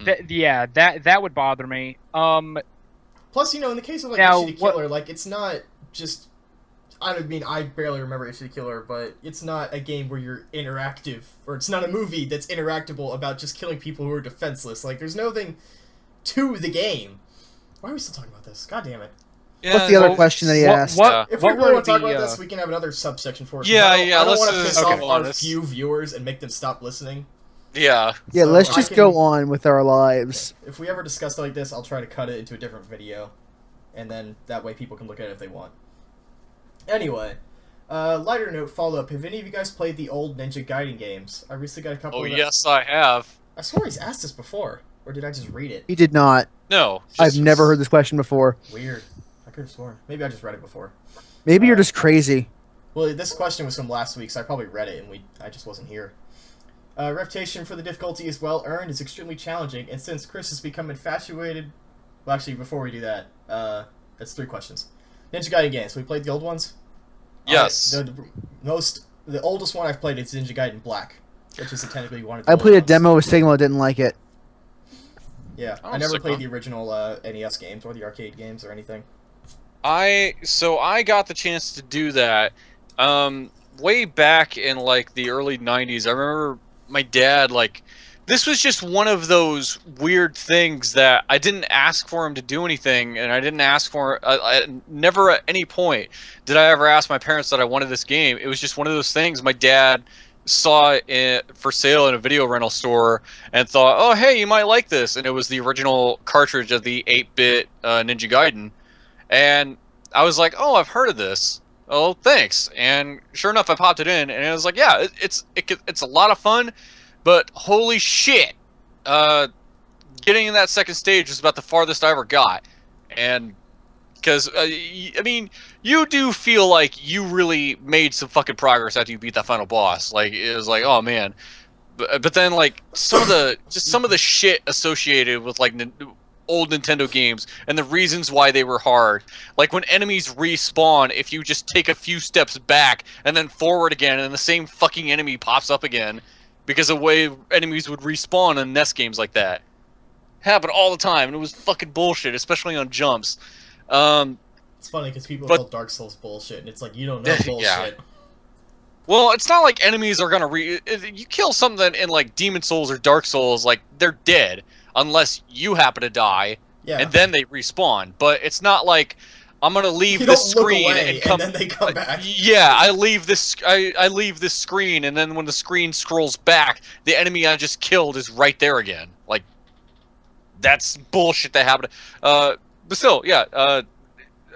That would bother me. Plus, you know, in the case of, like, Now, Ichi the what- Killer, like, it's not just... I mean, I barely remember Ichi the Killer, but it's not a game where you're interactive, or it's not a movie that's interactable about just killing people who are defenseless. Like, there's nothing to the game. Why are we still talking about this? God damn it. What's the other question that he asked? If we What really were want to talk the, about this, we can have another subsection for it. Yeah, I don't, yeah, I don't let's want to just piss go off on our this. few viewers and make them stop listening. Yeah. Yeah, So let's I just can- go on with our lives. If we ever discuss it like this, I'll try to cut it into a different video, and then that way people can look at it if they want. Anyway, lighter note follow-up. Have any of you guys played the old Ninja Gaiden games? I recently got a couple Oh of them. yes, I have. I swore he's asked this before, or did I just read it? He did not. No. I've never heard this question before. Weird. I could have sworn. Maybe I just read it before. Maybe you're just crazy. Well, this question was from last week, so I probably read it, and I just wasn't here. Reputation for the difficulty is well earned, is extremely challenging, and since Chris has become infatuated... Well, actually, before we do that, that's 3 questions. Ninja Gaiden games, we played the old ones? Yes. The oldest one I've played is Ninja Gaiden Black, which is technically one of the I played a old ones. demo with Sigma, didn't like it. Yeah, Oh, I never Sigma. played the original NES games or the arcade games or anything. I got the chance to do that way back in like the early 90s. I remember my dad, like, this was just one of those weird things that I didn't ask for him to do anything, and I didn't ask for never at any point did I ever ask my parents that I wanted this game. It was just one of those things my dad saw it for sale in a video rental store and thought, oh hey, you might like this, and it was the original cartridge of the 8-bit Ninja Gaiden. And I was like, oh, I've heard of this. Oh, thanks. And sure enough, I popped it in, and it was like, yeah, it's a lot of fun, but holy shit, getting in that second stage was about the farthest I ever got. And because I mean, you do feel like you really made some fucking progress after you beat that final boss. Like, it was like, oh man. But then like some of the shit associated with like old Nintendo games and the reasons why they were hard. Like when enemies respawn, if you just take a few steps back and then forward again, and the same fucking enemy pops up again, because of the way enemies would respawn in NES games like that. Happened all the time, and it was fucking bullshit, especially on jumps. It's funny because people call Dark Souls bullshit, and it's like, you don't know bullshit. Yeah. Well, it's not like enemies are gonna you kill something in like Demon Souls or Dark Souls, like they're dead unless you happen to die, and then they respawn. But it's not like I'm gonna leave this screen and come. And then they come back. Yeah, I leave this. I leave this screen, and then when the screen scrolls back, the enemy I just killed is right there again. Like, that's bullshit that happened. But still, yeah.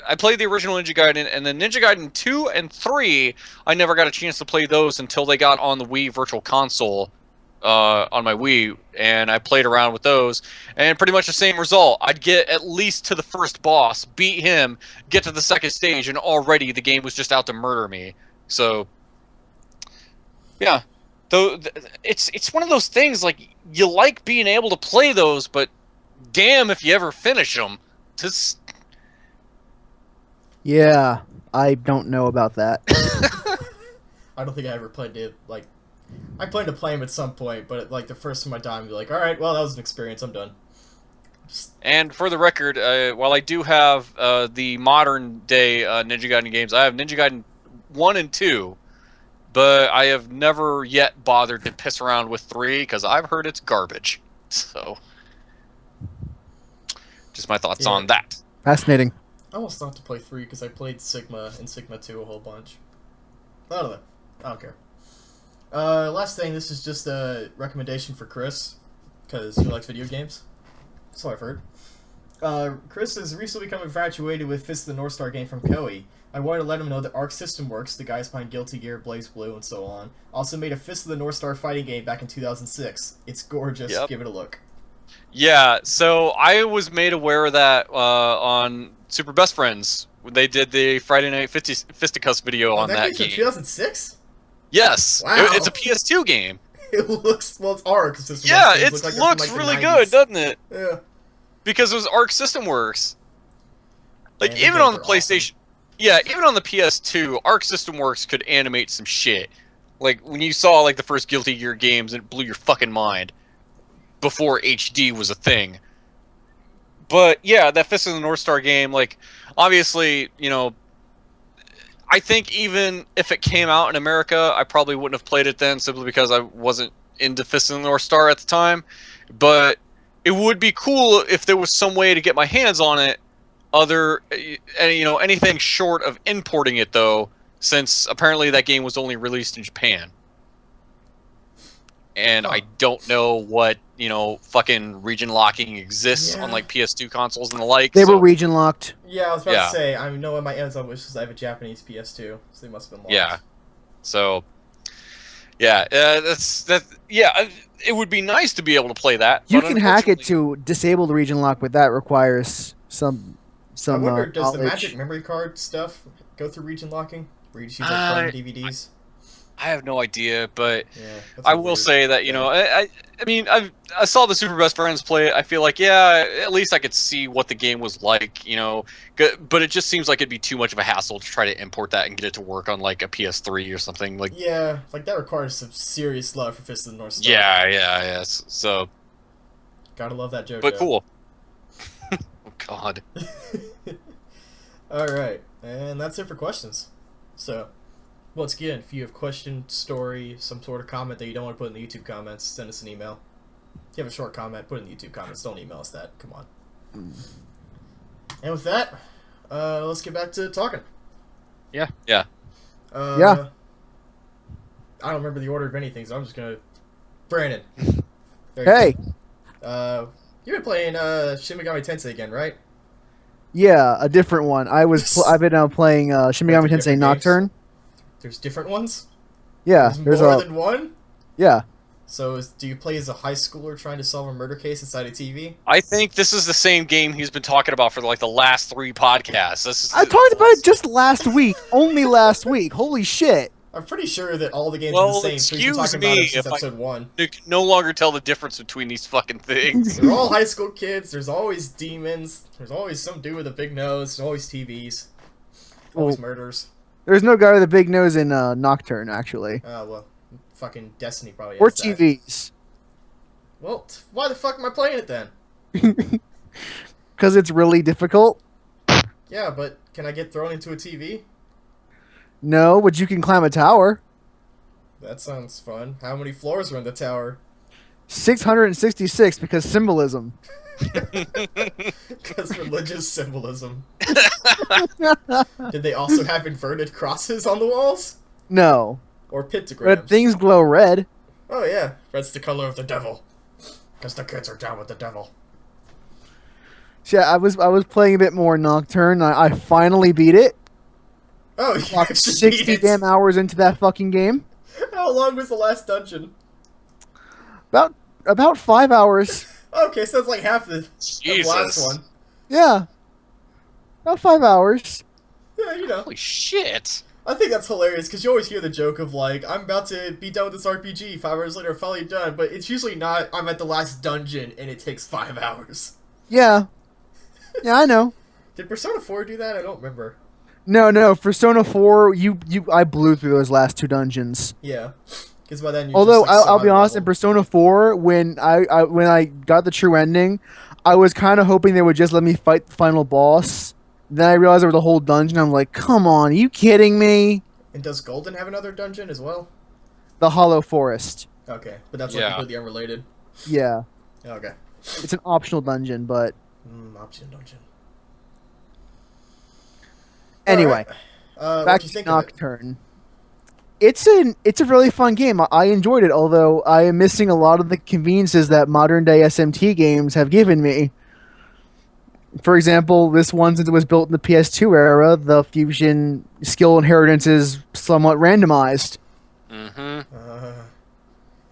I played the original Ninja Gaiden, and then Ninja Gaiden 2 and 3, I never got a chance to play those until they got on the Wii Virtual Console on my Wii, and I played around with those, and pretty much the same result. I'd get at least to the first boss, beat him, get to the second stage, and already the game was just out to murder me. So, yeah. Though it's one of those things, like, you like being able to play those, but damn if you ever finish them. Just... Yeah, I don't know about that. I don't think I ever played it, like... I plan to play them at some point, but like the first time I die, I'm like, alright, well, that was an experience, I'm done. And for the record, while I do have the modern-day Ninja Gaiden games, I have Ninja Gaiden 1 and 2, but I have never yet bothered to piss around with 3, because I've heard it's garbage. So, just my thoughts on that. Fascinating. I almost thought to play 3 because I played Sigma and Sigma 2 a whole bunch. I don't know. I don't care. Last thing, this is just a recommendation for Chris, because he likes video games. So I've heard. Chris has recently become infatuated with Fist of the North Star game from Koei. I wanted to let him know that Arc System Works, the guys behind Guilty Gear, Blaze Blue, and so on, also made a Fist of the North Star fighting game back in 2006. It's gorgeous. Yep. Give it a look. Yeah, so I was made aware of that on Super Best Friends. They did the Friday Night Fisticuffs video on that game. 2006? Yes. Wow. It's a PS2 game. It looks, well, it's Arc System Yeah, Works. it Looks like looks the really 90s. good, doesn't it? Yeah. Because it was Arc System Works. Like, Man, even the on the games are PlayStation... Yeah, even on the PS2, Arc System Works could animate some shit. Like, when you saw, like, the first Guilty Gear games, it blew your fucking mind. Before HD was a thing. But, yeah, that Fist of the North Star game, like, obviously, you know... I think even if it came out in America, I probably wouldn't have played it then, simply because I wasn't into Fist of the North Star at the time. But it would be cool if there was some way to get my hands on it, anything short of importing it, though, since apparently that game was only released in Japan. And I don't know what, fucking region locking exists on, like, PS2 consoles and the like. They were region locked. Yeah, I was about to say, I know on my Amazon wish list I have a Japanese PS2, so they must have been locked. Yeah. So, yeah, it would be nice to be able to play that. You but can hack it to disable the region lock, but that requires some I wonder, does the knowledge. Magic Memory Card stuff go through region locking? Where you just use like burn DVDs? I have no idea, but Yeah, that's I a will weird say that, thing. I mean, I saw the Super Best Friends play it. I feel like, yeah, at least I could see what the game was like, but it just seems like it'd be too much of a hassle to try to import that and get it to work on like a PS3 or something. Like, Yeah, like that requires some serious love for Fist of the North Star. yeah. So, Gotta love that JoJo. but cool. Oh God. Alright, and that's it for questions. So, once again, if you have question, story, some sort of comment that you don't want to put in the YouTube comments, send us an email. If you have a short comment, put it in the YouTube comments. Don't email us that. Come on. And with that, let's get back to talking. Yeah. Yeah. Yeah. I don't remember the order of anything, so I'm just gonna... Brandon. There you Hey. go. You've been playing Shin Megami Tensei again, right? Yeah, a different one. I've been playing Shin Megami Wait, they're Tensei different Nocturne. games? There's different ones? Yeah, There's more than one? yeah. So do you play as a high schooler trying to solve a murder case inside a TV? I think this is the same game he's been talking about for like the last 3 podcasts. I talked about it just last week. Only last week. Holy shit. I'm pretty sure that all the games Well, are the same. So we've been excuse talking about me it since if I- episode 1. You can no longer tell the difference between these fucking things. They're all high school kids. There's always demons. There's always some dude with a big nose. There's always TVs. Always Well, murders. There's no guy with a big nose in Nocturne, actually. Well, fucking Destiny probably Or has that. TVs. Well, why the fuck am I playing it then? Because it's really difficult. Yeah, but can I get thrown into a TV? No, but you can climb a tower. That sounds fun. How many floors are in the tower? 666 because symbolism. Because religious symbolism. Did they also have inverted crosses on the walls? No. Or pictograms? But things glow red. Oh yeah, red's the color of the devil. Because the kids are down with the devil. So, yeah, I was playing a bit more Nocturne. I finally beat it. Oh, you Like actually 60 beat it. damn hours into that fucking game. How long was the last dungeon? About 5 hours. Okay, so that's like half the Jesus. last one. Yeah. About 5 hours. Yeah, you know. Holy shit. I think that's hilarious because you always hear the joke of like, I'm about to be done with this RPG. 5 hours later, I'm finally done. But it's usually not. I'm at the last dungeon and it takes 5 hours. Yeah. Yeah, I know. Did Persona 4 do that? I don't remember. No. Persona 4, I blew through those last 2 dungeons. Yeah, because by then you. Although I'll be honest, in Persona 4, when I got the true ending, I was kind of hoping they would just let me fight the final boss. Then I realized there was a whole dungeon. I'm like, come on, are you kidding me? And does Golden have another dungeon as well? The Hollow Forest. Okay, but that's like Yeah. completely unrelated. Yeah, Okay. it's an optional dungeon, but Option dungeon. anyway, Alright. back What'd you to think of it? Nocturne. It's a really fun game. I enjoyed it, although I am missing a lot of the conveniences that modern day SMT games have given me. For example, this one, since it was built in the PS2 era, the fusion skill inheritance is somewhat randomized, Mm-hmm.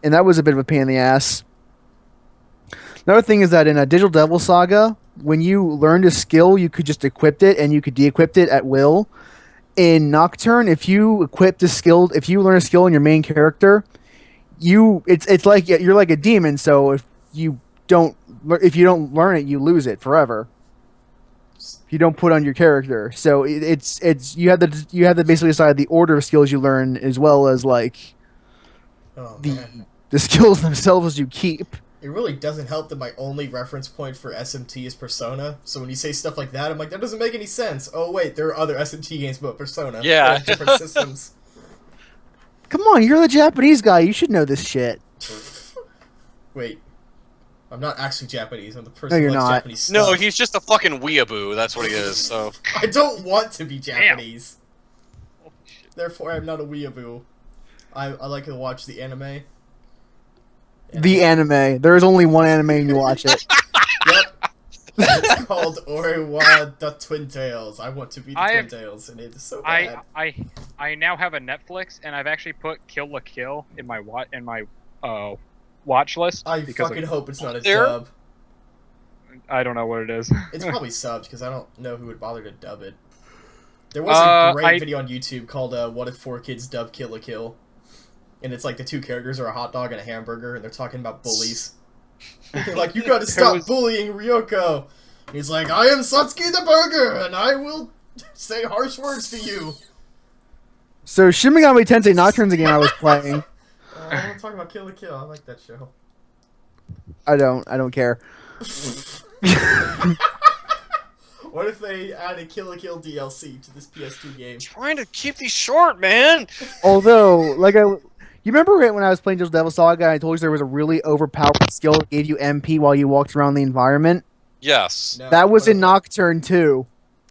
and that was a bit of a pain in the ass. Another thing is that in a Digital Devil Saga, when you learned a skill, you could just equip it and you could de-equip it at will. In Nocturne, if you learn a skill in your main character, it's like you're like a demon. So if you don't learn it, you lose it forever. If you don't put on your character, so you have to basically decide the order of skills you learn as well as like Oh the man. the skills themselves you keep. It really doesn't help that my only reference point for SMT is Persona. So when you say stuff like that, I'm like, that doesn't make any sense. Oh wait, there are other SMT games about Persona. Yeah. They have different systems. Come on, you're the Japanese guy. You should know this shit. Wait. I'm not actually Japanese. I'm the person you're who likes not. Japanese No, stuff. he's just a fucking weeaboo. That's what he is. So I don't want to be Japanese. Therefore, I'm not a weeaboo. I like to watch the anime. The anime. There is only one anime and you watch it. Yep. It's called Orewa the Twin Tails. I want to be the I Twin have- Tails, and it is so bad. I now have a Netflix, and I've actually put Kill la Kill in my watch list. I because fucking hope it's not a There- dub. I don't know what it is. It's probably subbed because I don't know who would bother to dub it. There was a great I- video on YouTube called "What if 4 kids dub Kill la Kill?" and it's like the two characters are a hot dog and a hamburger, and they're talking about bullies. They're like, you gotta stop bullying Ryoko. He's like, I am Satsuki the burger, and I will say harsh words to you. So Shin Megami Tensei Nocturne's a game I was playing. I want to talk about Kill la Kill. I like that show. I don't care. What if they added Kill la Kill DLC to this PS2 game? Trying to keep these short, man. Although, you remember when I was playing Digital Devil Saga, I told you there was a really overpowered skill that gave you MP while you walked around the environment? Yes. No, That was in Nocturne too.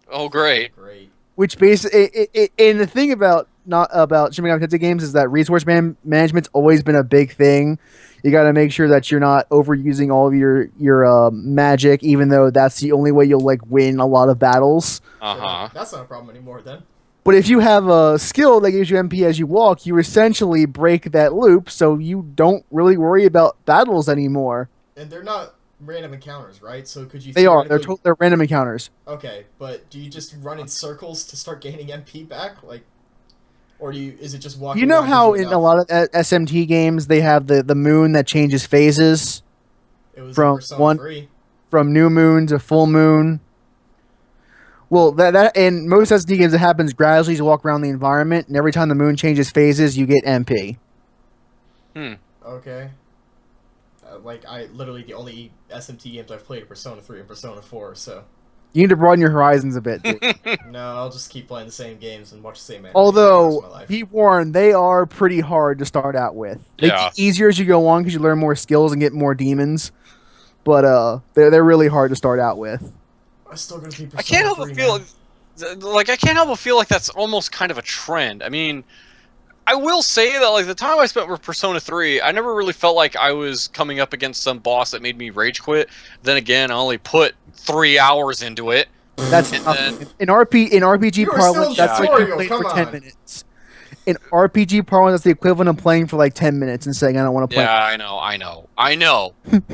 Oh, great. Great. Which basically, and the thing about Shin Megami Tensei games is that resource management's always been a big thing. You got to make sure that you're not overusing all of your magic, even though that's the only way you'll win a lot of battles. That's not a problem anymore then. But if you have a skill that gives you MP as you walk, you essentially break that loop, so you don't really worry about battles anymore. And they're not random encounters, right? So could you? They are. They're random encounters. Okay, but do you just run in circles to start gaining MP back, or is it just walking? You know around how using in a lot of SMT games they have the moon that changes phases it was from in Persona 3. from new moon to full moon. Well, that in most SMT games it happens gradually as you walk around the environment, and every time the moon changes phases, you get MP. Okay. I literally the only SMT games I've played are Persona 3 and Persona 4, so. You need to broaden your horizons a bit, dude. No, I'll just keep playing the same games and watch the same anime. Although, be warned, they are pretty hard to start out with. They get easier as you go on because you learn more skills and get more demons. But they're really hard to start out with. I'm still gonna keep. I can't help but feel like that's almost kind of a trend. I mean, I will say that the time I spent with Persona 3, I never really felt like I was coming up against some boss that made me rage quit. Then again, I only put 3 hours into it. That's in RPG parlance. That's like you played for 10 minutes. In RPG parlance, that's the equivalent of playing for 10 minutes and saying I don't want to play. Yeah, I know.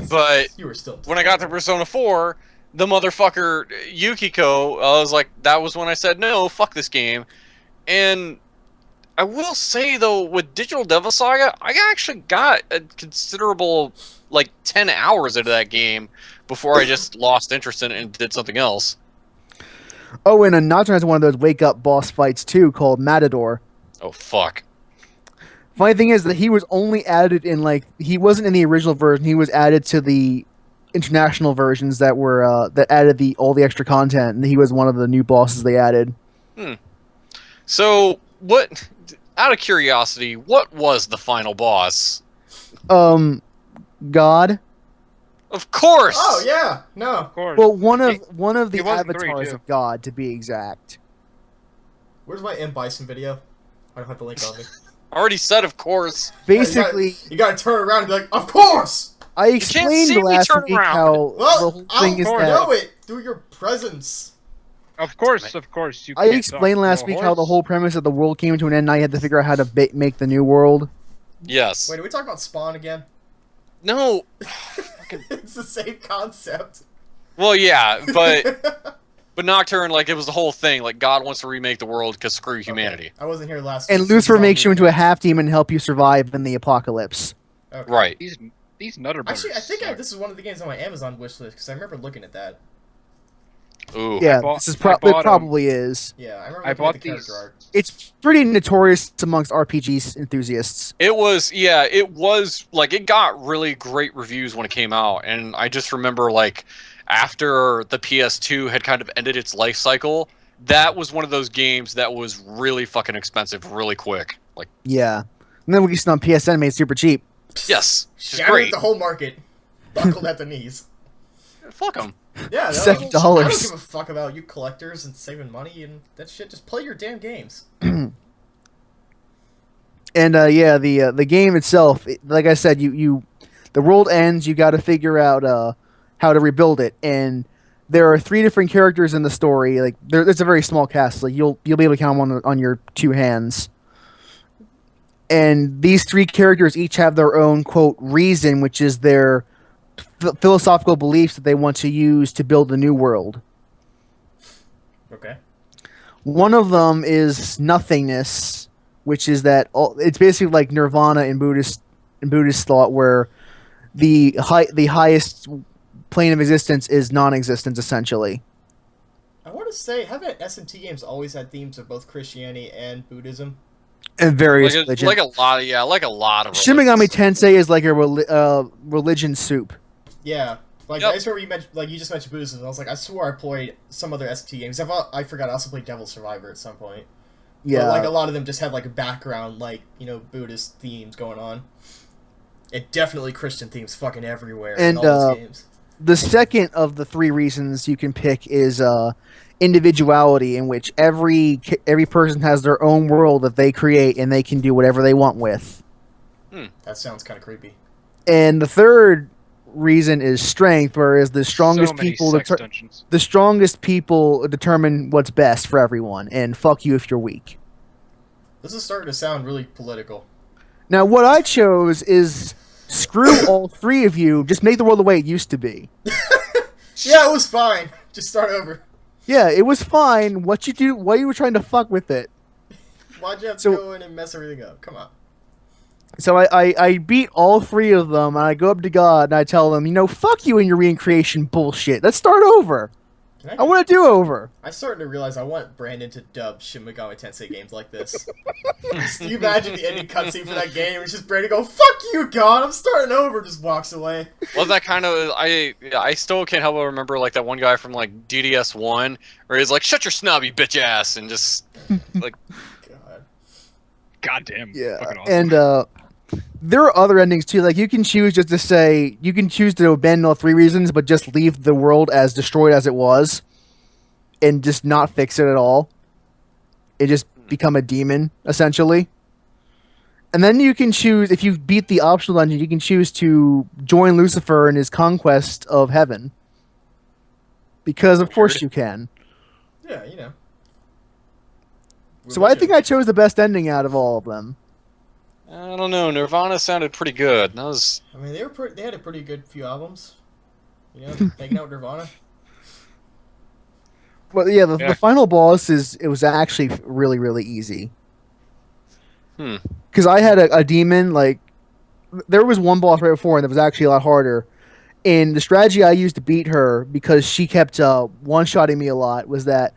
But you were still when I got to Persona 4, the motherfucker Yukiko, I was like, that was when I said no, fuck this game. And I will say though, with Digital Devil Saga, I actually got a considerable 10 hours into that game before I just lost interest in it and did something else. Oh, and Nocturne has one of those wake up boss fights too, called Matador. Oh fuck. Funny thing is that he was only added in he wasn't in the original version. He was added to the international versions that were that added all the extra content, and he was one of the new bosses they added. So what? Out of curiosity, what was the final boss? God. Of course. Oh yeah, no. Of course. Well, one of the wasn't avatars 3, of God, to be exact. Where's my M Bison video? I don't have the link on me. I already said, of course. Basically, you gotta turn around and be like, of course. I explained last week how the whole thing is that. Know it through your presence. Of course. You I explained last week how the whole premise of the world came to an end. Now you had to figure out how to make the new world. Yes. Wait, are we talking about Spawn again? No. It's the same concept. Well, yeah, but Nocturne, it was the whole thing. God wants to remake the world because screw humanity. Okay. I wasn't here last week. And Lucifer makes you into a half demon and help you survive in the apocalypse. Okay. Right. These nutter butters. Actually, I think this is one of the games on my Amazon wishlist because I remember looking at that. Ooh. Yeah, it probably is. Yeah, I remember I bought the character art. It's pretty notorious amongst RPG enthusiasts. It was, it got really great reviews when it came out, and I just remember, after the PS2 had kind of ended its life cycle, that was one of those games that was really fucking expensive really quick. Yeah. And then we get on PSN made super cheap. Yes. Shattered the whole market. Buckled at the knees. Fuck them. Yeah, $7. I don't give a fuck about you collectors and saving money and that shit. Just play your damn games. And the game itself, like I said, the world ends. You got to figure out how to rebuild it, and there are 3 different characters in the story. There's a very small cast. You'll be able to count them on your 2 hands. And these 3 characters each have their own quote reason, which is their philosophical beliefs that they want to use to build a new world. Okay. One of them is nothingness, which is that it's basically like nirvana in Buddhist thought, where the highest plane of existence is non-existence, essentially. I want to say, haven't SMT games always had themes of both Christianity and Buddhism? And various like religions. like a lot of Shin Megami religions. Tensei is like a religion soup. Yeah. Like, Yep. I just remember you just mentioned Buddhism, and I was like, I swore I played some other SMT games. I forgot I also played Devil Survivor at some point. Yeah. But, like, a lot of them just had, like, a background, like, Buddhist themes going on. And definitely Christian themes fucking everywhere And, in all those games. The second of the three reasons you can pick is individuality, in which every person has their own world that they create and they can do whatever they want with. That sounds kind of creepy. And the third reason is strength, whereas the strongest So many people sex dungeons. the strongest people determine what's best for everyone, and fuck you if you're weak. This is starting to sound really political. Now, what I chose is screw all three of you. Just make the world the way it used to be. Yeah, it was fine. Just start over. Yeah, it was fine. What you were trying to fuck with it. Why'd you have to So- go in and mess everything up? Come on. So I beat all three of them, and I go up to God and I tell them, fuck you and your reincarnation bullshit. Let's start over. Can I want to do over. I'm starting to realize I want Brandon to dub Shin Megami Tensei games like this. Can you imagine the ending cutscene for that game? It's just Brandon go, "Fuck you, God! I'm starting over." Just walks away. Well, that kind of I still can't help but remember like that one guy from like DDS1 where he's like, "Shut your snobby bitch ass," and just like God. Goddamn. Yeah, Fucking awesome. and there are other endings too. Like you can choose just to say you can choose to abandon all three reasons, but just leave the world as destroyed as it was, and just not fix it at all. It just become a demon essentially. And then you can choose, if you beat the optional dungeon, you can choose to join Lucifer in his conquest of heaven. Because of course you can. Yeah, So I think I chose the best ending out of all of them. I don't know. Nirvana sounded pretty good. That was I mean, they had a pretty good few albums. Hanging out with Nirvana. But yeah, Yeah. the final boss it was actually really, really easy. Because I had a demon, like, there was one boss right before and that was actually a lot harder. And the strategy I used to beat her, because she kept one-shotting me a lot, was that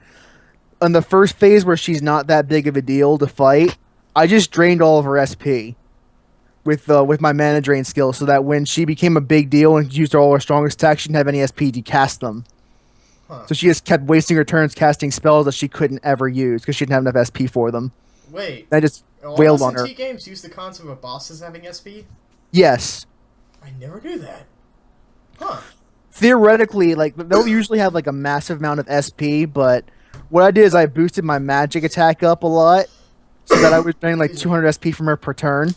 on the first phase where she's not that big of a deal to fight, I just drained all of her SP with my mana drain skill, so that when she became a big deal and used all her strongest attacks, she didn't have any SP to cast them. Huh. So she just kept wasting her turns casting spells that she couldn't ever use because she didn't have enough SP for them. Wait. I just All wailed on her. SMT games use the concept of bosses having SP? Yes. I never knew that. Huh. Theoretically, like, they'll usually have like a massive amount of SP, but what I did is I boosted my magic attack up a lot so that I was getting like 200 SP from her per turn.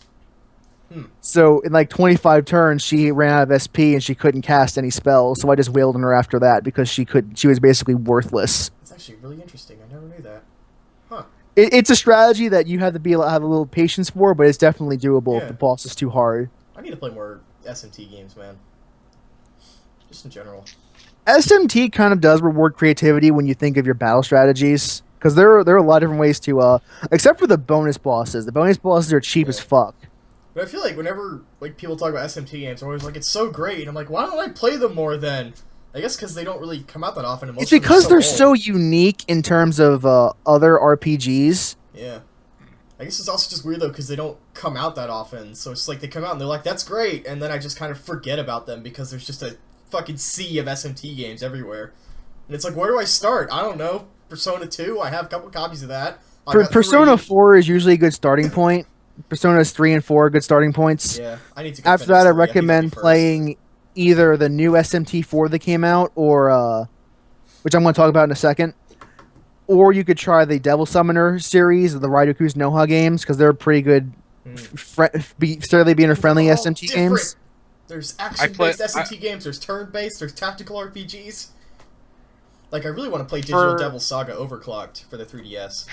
So in like 25 turns, she ran out of SP and she couldn't cast any spells. So I just wailed on her after that because she was basically worthless. That's actually really interesting. I never knew that. Huh. It's a strategy that you have to have a little patience for, but it's definitely doable if Yeah. the boss is too hard. I need to play more SMT games, man. Just in general. SMT kind of does reward creativity when you think of your battle strategies, because there are a lot of different ways to, except for the bonus bosses. The bonus bosses are cheap as fuck. But I feel like whenever people talk about SMT games, I'm always like, it's so great. And I'm like, why don't I play them more then? I guess because they don't really come out that often. And most It's of them are because they're old. so unique in terms of other RPGs. Yeah. I guess it's also just weird though because they don't come out that often. So it's like they come out and they're like, that's great. And then I just kind of forget about them because there's just a fucking sea of SMT games everywhere. And it's like, where do I start? I don't know. Persona 2? I have a couple copies of that. I got Persona 3. 4 is usually a good starting point. Personas 3 and 4 are good starting points. Yeah, I need to go After finish that, I 3. think that'd be recommend first. playing either the new SMT4 that came out, or which I'm going to talk about in a second, or you could try the Devil Summoner series of the Raidoku's Noha games, because they're pretty good, fairly beginner-friendly They're all SMT different. games. There's action-based I- SMT games, there's turn-based, there's tactical RPGs. Like, I really want to play Digital Devil Saga Overclocked for the 3DS.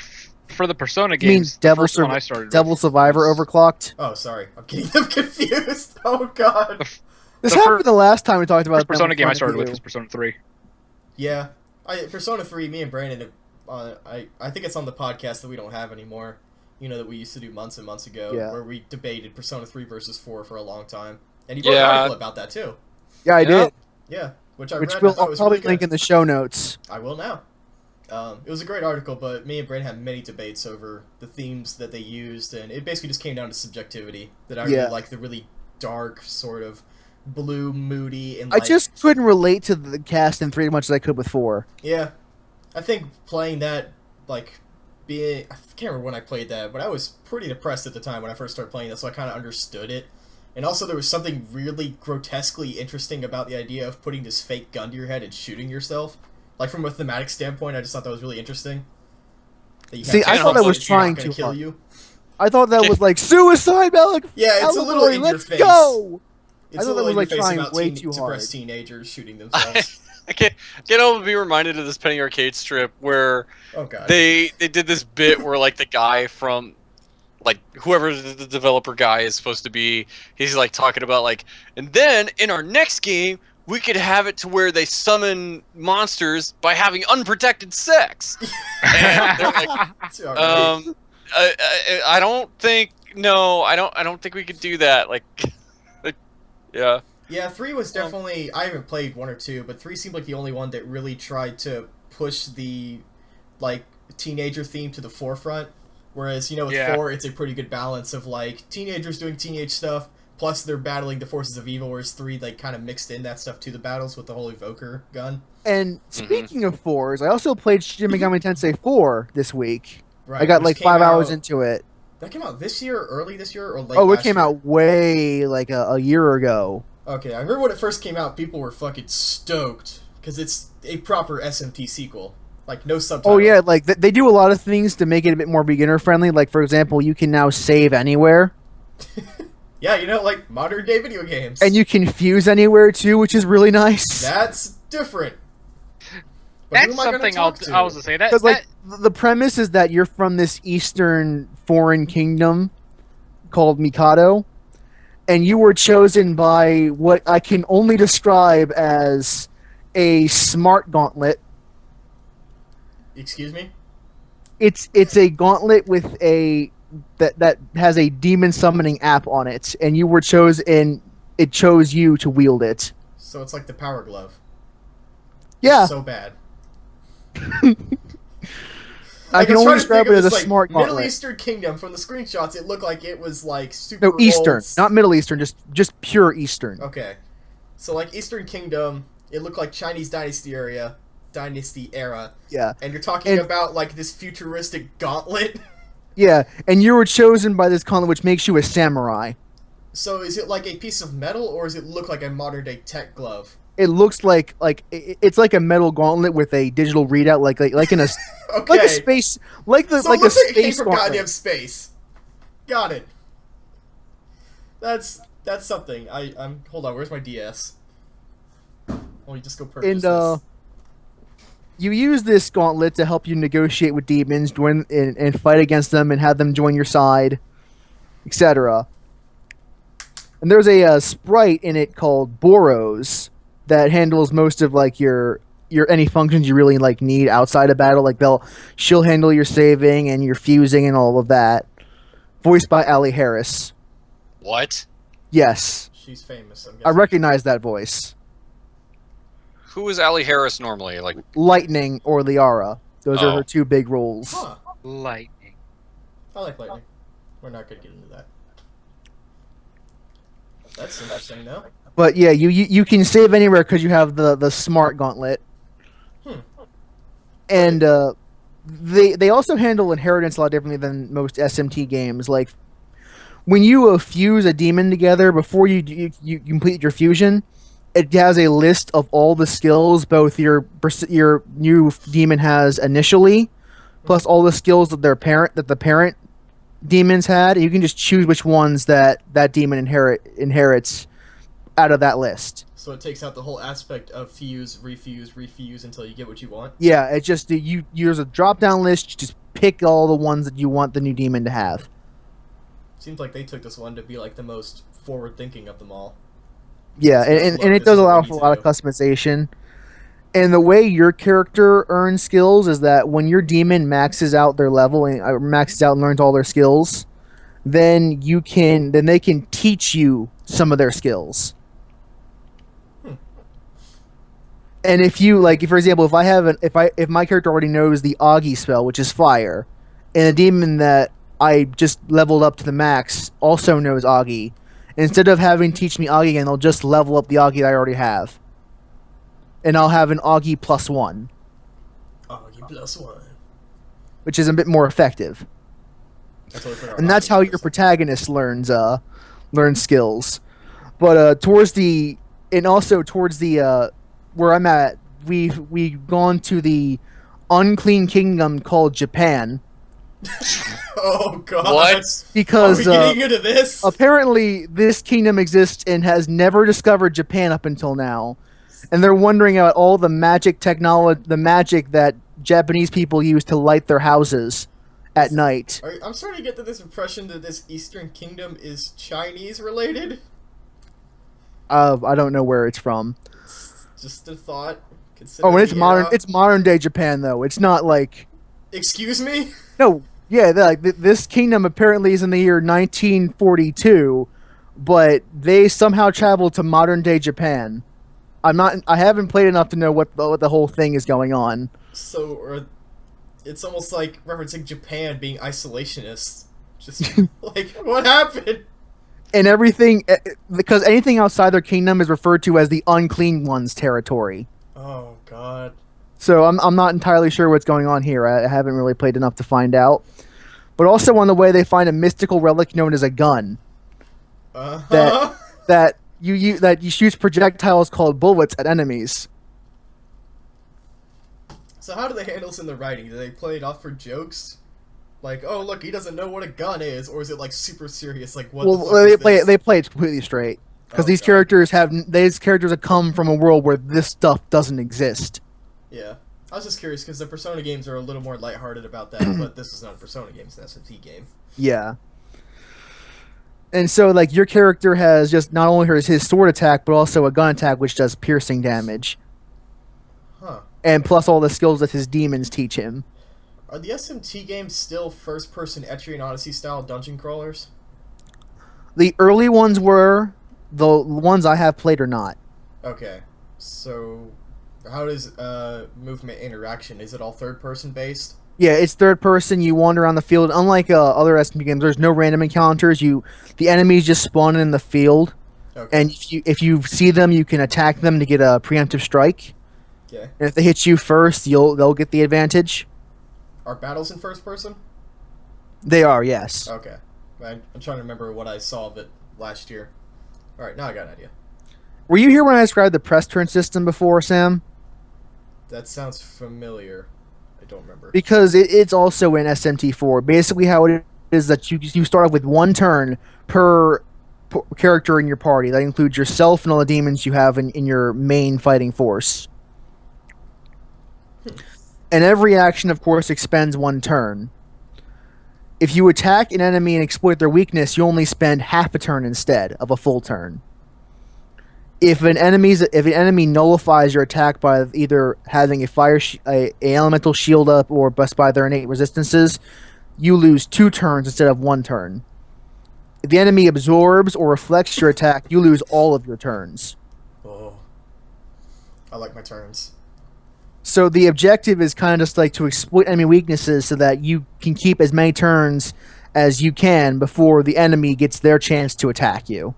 For the Persona You mean games, the Devil, first one I started Devil with Survivor was- Overclocked? Oh, sorry. I'm getting them confused. Oh, God. This the happened the last time we talked about First Persona them game I with started with you. was Persona 3. Yeah. Persona 3, me and Brandon, I think it's on the podcast that we don't have anymore. that we used to do months and months ago, Yeah. where we debated Persona 3 versus 4 for a long time. And you wrote an Yeah. article about that too. Yeah, I Yeah. did. Yeah, which I Which read. And I thought it I'll was probably really link good. in the show notes. I will now. It was a great article, but me and Brandon had many debates over the themes that they used, and it basically just came down to subjectivity. That I Yeah. really like the really dark, sort of blue, moody, and I like, just couldn't relate to the cast in 3 as much as I could with 4. yeah. I think playing that, like, I can't remember when I played that, but I was pretty depressed at the time when I first started playing this, so I kind of understood it. And also, there was something really grotesquely interesting about the idea of putting this fake gun to your head and shooting yourself. Like, from a thematic standpoint, I just thought that was really interesting. That you See, have I to thought trust I was it's not trying gonna too kill hard. you. I thought that was like suicide, Alec. Yeah, it's a little Allegory, in your let's face. go. It's I a thought that little was, in like, your face trying about way too depressed hard. teenagers shooting themselves. I can't help but be reminded of this Penny Arcade strip where Oh god. they did this bit where like the guy from like whoever the developer guy is supposed to be, he's like talking about like, and then in our next game we could have it to where they summon monsters by having unprotected sex. And they're like, It's all right. I don't think I don't think we could do that. Like yeah. Yeah, 3 was definitely... I haven't played 1 or 2, but 3 seemed like the only one that really tried to push the, like, teenager theme to the forefront. Whereas, with Yeah. 4, it's a pretty good balance of, like, teenagers doing teenage stuff, plus they're battling the forces of evil, whereas 3, like, kind of mixed in that stuff to the battles with the whole evoker gun. And speaking of 4s, I also played Shin Megami Tensei 4 this week. Right, I got which like came 5 hours out- into it. That came out this year, early this year, or late Oh, it last came year? out way like a year ago. Okay, I remember when it first came out, people were fucking stoked, because it's a proper SMT sequel. Like, no subtitles. Oh yeah, like they do a lot of things to make it a bit more beginner friendly. Like for example, you can now save anywhere, Yeah, like, modern-day video games. and you can fuse anywhere too, which is really nice. That's different. But who That's am I gonna something talk to? I was to say that. Because like the premise is that you're from this eastern foreign kingdom called Mikado, and you were chosen by what I can only describe as a smart gauntlet. Excuse me? It's a gauntlet with that has a demon summoning app on it, and you were chosen. It chose you to wield it. So it's like the Power Glove. Yeah, So bad. I can was only trying to describe think it of as a this, like, smart Middle gauntlet. Eastern kingdom. From the screenshots, it looked like it was like super No, Eastern, old. not Middle Eastern, just pure Eastern. Okay. So like Eastern Kingdom, it looked like Chinese dynasty era, Yeah, and you're talking about like this futuristic gauntlet. yeah, and you were chosen by this gauntlet, which makes you a samurai. So is it like a piece of metal, or does it look like a modern day tech glove? It looks like it's like a metal gauntlet with a digital readout, like in a Okay. like a space, like the So like it a looks like it came space from gauntlet. goddamn space. Got it. That's something. I'm hold on. Where's my DS? Let me just go purchase And this. you use this gauntlet to help you negotiate with demons, join and fight against them, and have them join your side, etc. And there's a sprite in it called Boros that handles most of like your any functions you really like need outside of battle. Like she'll handle your saving and your fusing and all of that. Voiced by Ali Harris. What? Yes, She's famous. I'm I guessing. recognize that voice. Who is Allie Harris normally? Like Lightning or Liara. Those are Oh. her two big roles. Huh. lightning. I like lightning. We're not gonna get into that. That's interesting, though. But yeah, you can save anywhere because you have the smart gauntlet. Hmm. And they also handle inheritance a lot differently than most SMT games. Like when you fuse a demon together before you complete your fusion, it has a list of all the skills both your new demon has initially, plus all the skills that the parent demons had. And you can just choose which ones that demon inherits out of that list. So it takes out the whole aspect of fuse, refuse until you get what you want. Yeah, it's just there's a drop down list. You just pick all the ones that you want the new demon to have. Seems like they took this one to be like the most forward thinking of them all. Yeah, Look, and it this does is what allow we for a need lot to of customization. And the way your character earns skills is that when your demon maxes out their level and maxes out and learns all their skills, then they can teach you some of their skills. And if you like, for example, if my character already knows the Augie spell, which is fire, and the demon that I just leveled up to the max also knows Augie, instead of having to teach me Augie again, they'll just level up the Augie that I already have. And I'll have an Augie +1. Augie +1. Which is a bit more effective. And that's how your protagonist learns skills. But towards the where I'm at, we've gone to the unclean kingdom called Japan. Oh god. What? Because are we getting into this? Apparently this kingdom exists and has never discovered Japan up until now. And they're wondering about all the magic technology, the magic that Japanese people use to light their houses at night. I'm starting to get to this impression that this Eastern Kingdom is Chinese related. I don't know where it's from. Just a thought. Oh, and it's modern. It's modern day Japan, though. It's not like. Excuse me? No, yeah. This kingdom apparently is in the year 1942, but they somehow traveled to modern day Japan. I haven't played enough to know what the whole thing is going on. So, it's almost like referencing Japan being isolationist. Just like, what happened? And everything, because anything outside their kingdom is referred to as the unclean one's territory. Oh god. So I'm not entirely sure what's going on here. I haven't really played enough to find out. But also on the way, they find a mystical relic known as a gun. That you shoot projectiles called bullets at enemies. So how do they handle this in the writing? Do they play it off for jokes? Like, oh look, he doesn't know what a gun is, or is it like super serious? Like, what? Well, they play it completely straight because these characters have come from a world where this stuff doesn't exist. Yeah, I was just curious because the Persona games are a little more lighthearted about that, but this is not a Persona game; it's an SMT game. Yeah. And so, like, your character has just not only his sword attack, but also a gun attack, which does piercing damage. Huh. And plus all the skills that his demons teach him. Are the SMT games still first-person Etrian Odyssey style dungeon crawlers? The early ones were. The ones I have played are not. Okay. So, how does movement interaction? Is it all third-person based? Yeah, it's third person. You wander around the field. Unlike other SMT games, there's no random encounters. The enemies just spawn in the field, okay. And if you see them, you can attack them to get a preemptive strike. Okay. And if they hit you first, they'll get the advantage. Are battles in first person? They are, yes. Okay. I'm trying to remember what I saw of it last year. All right, now I got an idea. Were you here when I described the press turn system before, Sam? That sounds familiar. I don't remember. Because it's also in SMT4. Basically how it is that you start off with one turn per character in your party. That includes yourself and all the demons you have in your main fighting force. And every action, of course, expends one turn. If you attack an enemy and exploit their weakness, you only spend half a turn instead of a full turn. If an enemy nullifies your attack by either having a elemental shield up or by their innate resistances, you lose 2 turns instead of 1 turn. If the enemy absorbs or reflects your attack, you lose all of your turns. Oh, I like my turns. So the objective is kind of just like to exploit enemy weaknesses so that you can keep as many turns as you can before the enemy gets their chance to attack you.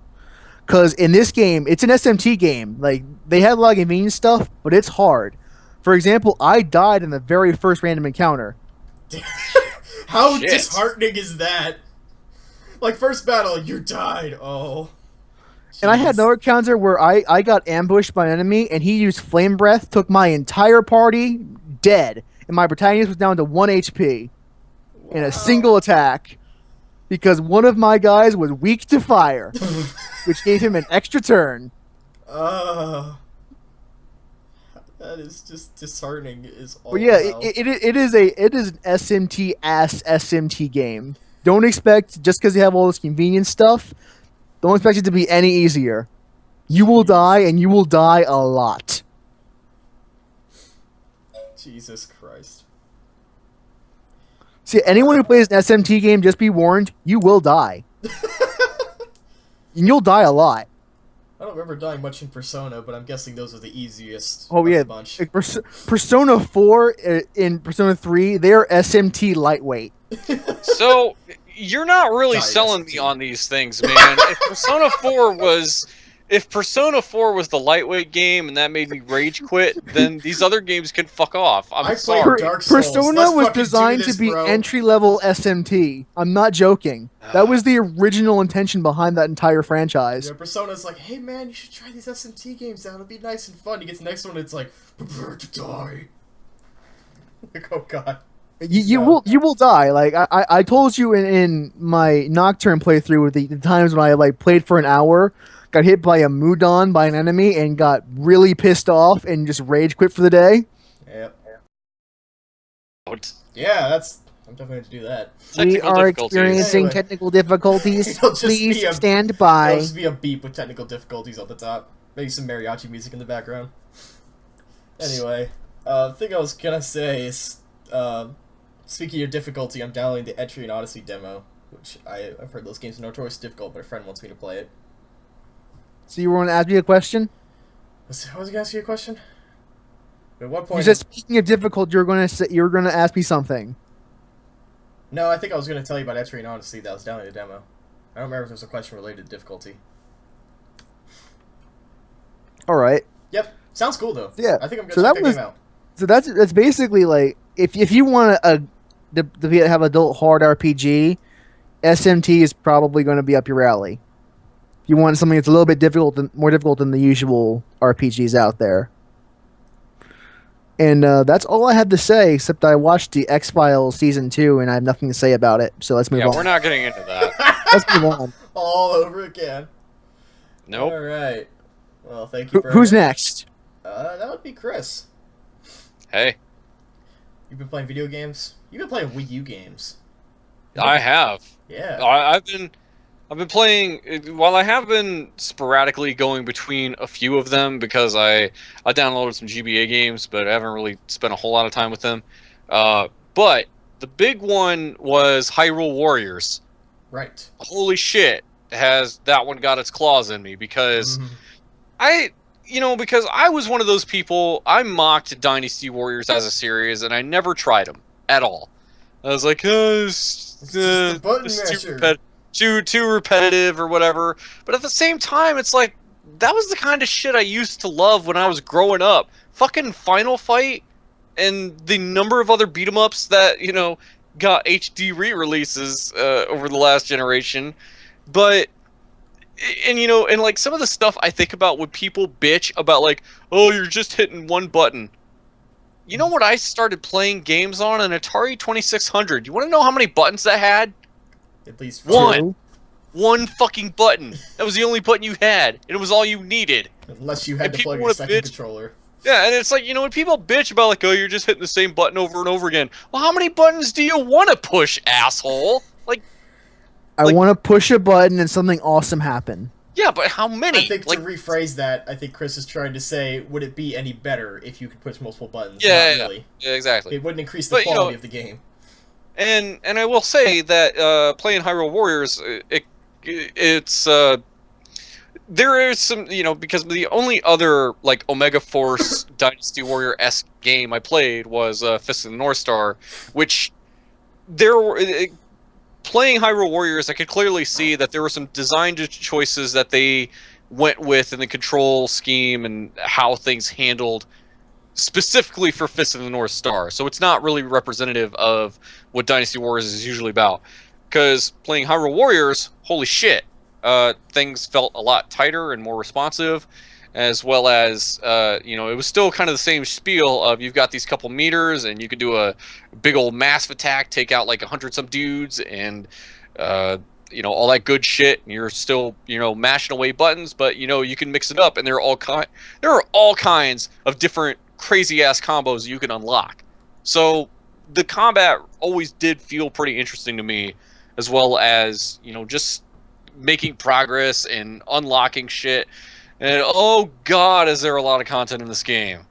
Because in this game, it's an SMT game. Like, they have a lot of convenient stuff, but it's hard. For example, I died in the very first random encounter. How disheartening is that? Like, first battle, you died. Oh. Jeez. And I had another encounter where I got ambushed by an enemy, and he used Flame Breath, took my entire party dead, and my protagonist was down to 1 HP in a single attack because one of my guys was weak to fire, which gave him an extra turn. That is just disheartening. But yeah, it is an SMT ass SMT game. Don't expect, just because you have all this convenient stuff, don't expect it to be any easier. You will die, and you will die a lot. Jesus Christ. See, anyone who plays an SMT game, just be warned, you will die. And you'll die a lot. I don't remember dying much in Persona, but I'm guessing those are the easiest Oh of yeah, the bunch. like, Persona 4 in Persona 3, they're SMT lightweight. So you're not really Sorry, selling SMT. me on these things, man. If Persona 4 was the lightweight game and that made me rage quit, then these other games can fuck off. I'm I played sorry. Dark Souls. Persona Let's was fucking do designed this, to be bro. entry-level SMT. I'm not joking. That was the original intention behind that entire franchise. Yeah, Persona's like, hey man, you should try these SMT games out. It'll be nice and fun. You get to the next one, it's like, prepare to die. Like, oh god. You will die. Like I told you in my Nocturne playthrough with the times when I like played for an hour, got hit by a Mudon by an enemy and got really pissed off and just rage quit for the day. Yep. Yeah, I'm definitely going to do that. We Technical are difficulties. experiencing Anyway. technical difficulties. It'll just Please be a- stand There'll by. just be a beep with technical difficulties on the top. Maybe some mariachi music in the background. Anyway, thing I was gonna say is, speaking of difficulty, I'm downloading the Etrian Odyssey demo, which I've heard those games are notoriously difficult, but a friend wants me to play it. So you want to ask me a question? Was I gonna ask you a question? At what You point? said speaking of difficult, you're gonna ask me something. No, I think I was gonna tell you about Etrian Odyssey that I was downloading the demo. I don't remember if there was a question related to difficulty. All right. Yep, sounds cool though. Yeah, I think I'm gonna so check that that was- game out. So that's basically like if you want to have adult hard RPG, SMT is probably going to be up your alley. If you want something that's a little bit more difficult than the usual RPGs out there. And that's all I had to say, except I watched the X-Files season 2, and I have nothing to say about it. So let's move Yeah, on. we're not getting into that. Let's move on. All over again. Nope. All right. Well, thank you. Who's next? That would be Chris. Hey, You've been playing video games. You've been playing Wii U games. I have. Yeah. I've been playing. While I have been sporadically going between a few of them because I downloaded some GBA games, but I haven't really spent a whole lot of time with them. But the big one was Hyrule Warriors. Right. Holy shit, has that one got its claws in me because Mhm. because I was one of those people. I mocked Dynasty Warriors as a series, and I never tried them at all. I was like, just a button it's masher. too repetitive or whatever. But at the same time, it's like that was the kind of shit I used to love when I was growing up. Fucking Final Fight and the number of other beat 'em ups that got HD re-releases over the last generation, but. And like some of the stuff I think about when people bitch about like, oh, you're just hitting one button. You know what I started playing games on? An Atari 2600. You want to know how many buttons that had? At least One. One fucking button. That was the only button you had, and it was all you needed. Unless you had And to people plug in a wanna second bitch. controller. Yeah, and it's like, when people bitch about like, oh, you're just hitting the same button over and over again. Well, how many buttons do you want to push, asshole? Like, I want to push a button and something awesome happen. yeah, but how many? I think like, to rephrase that, I think Chris is trying to say, would it be any better if you could puch multiple buttons? Yeah, Not really. yeah, exactly. It wouldn't increase the But, quality of the game. And I will say that playing Hyrule Warriors, it's there is some because the only other like Omega Force Dynasty Warrior-esque game I played was Fist of the North Star, which there were. Playing Hyrule Warriors, I could clearly see that there were some design choices that they went with in the control scheme and how things handled specifically for Fist of the North Star. So it's not really representative of what Dynasty Warriors is usually about. Because playing Hyrule Warriors, holy shit, things felt a lot tighter and more responsive, as well as, it was still kind of the same spiel of you've got these couple meters and you could do a big old massive attack, take out like 100-some dudes and, all that good shit. And you're still, mashing away buttons, but, you can mix it up and there are all kinds of different crazy-ass combos you can unlock. So the combat always did feel pretty interesting to me, as well as, just making progress and unlocking shit. And oh god, is there a lot of content in this game.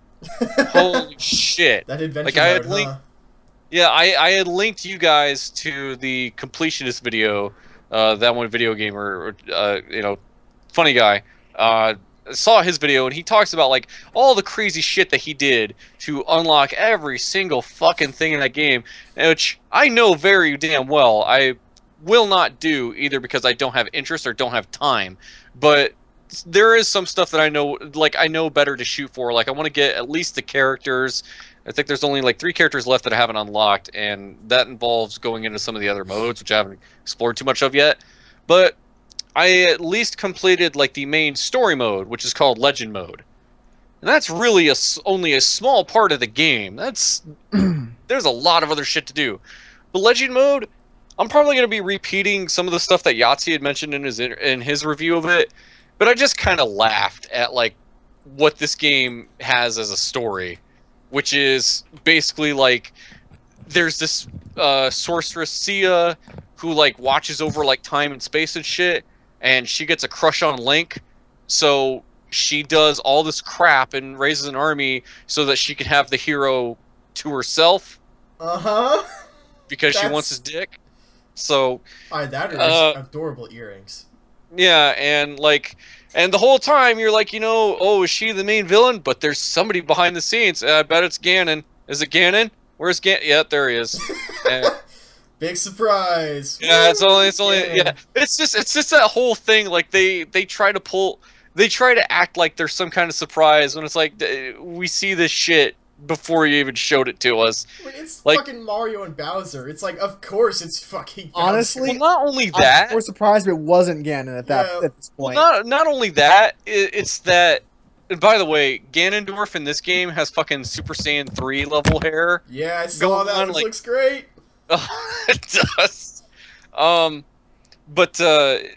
Holy shit! That adventure Like I had mode, linked, huh? yeah, I had linked you guys to the completionist video. That one video gamer, funny guy. Saw his video and he talks about like all the crazy shit that he did to unlock every single fucking thing in that game, which I know very damn well I will not do either because I don't have interest or don't have time. But there is some stuff that I know, like I know better to shoot for. Like I want to get at least the characters. I think there's only like 3 characters left that I haven't unlocked, and that involves going into some of the other modes, which I haven't explored too much of yet. But I at least completed like the main story mode, which is called Legend mode, and that's really only a small part of the game. There's a lot of other shit to do. But Legend mode, I'm probably going to be repeating some of the stuff that Yahtzee had mentioned in his review of it, but I just kind of laughed at like what this game has as a story, which is basically like there's this sorceress Sia who like watches over like time and space and shit, and she gets a crush on Link, so she does all this crap and raises an army so that she can have the hero to herself because she wants his dick. So That is adorable earrings. yeah, and the whole time you're like, oh, is she the main villain? But there's somebody behind the scenes. I bet it's Ganon. Is it Ganon? Where's Ganon? Yeah, there he is. And, Big surprise. yeah, it's only yeah. It's just that whole thing. Like they try to act like there's some kind of surprise when it's like we see this shit before you even showed it to us. I mean, it's like, fucking Mario and Bowser. It's like, of course it's fucking Bowser. Honestly, well, not only that, I was surprised it wasn't Ganon at this point. well, not only that, it's that. And by the way, Ganondorf in this game has fucking Super Saiyan 3 level hair. Yeah, I saw that. It looks great. It does. But the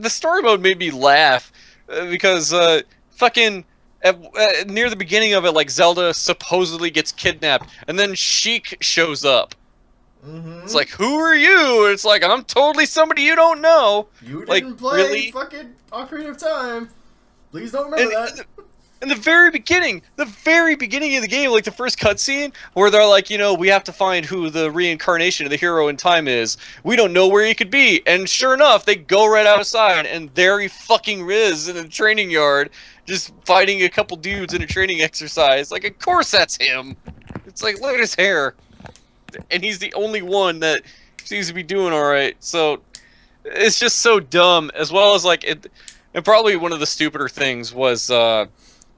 story mode made me laugh because fucking near the beginning of it, like Zelda supposedly gets kidnapped, and then Sheik shows up. It's like, who are you? And it's like, I'm totally somebody you don't know. You like, didn't play really? fucking Ocarina of Time. Please don't remember that. In the very beginning of the game, like the first cutscene, where they're like, we have to find who the reincarnation of the hero in time is. We don't know where he could be. And sure enough, they go right outside, and there he fucking is in the training yard, just fighting a couple dudes in a training exercise. Like, of course that's him. It's like, look at his hair. And he's the only one that seems to be doing alright. So, it's just so dumb. As well as, like, and probably one of the stupider things was,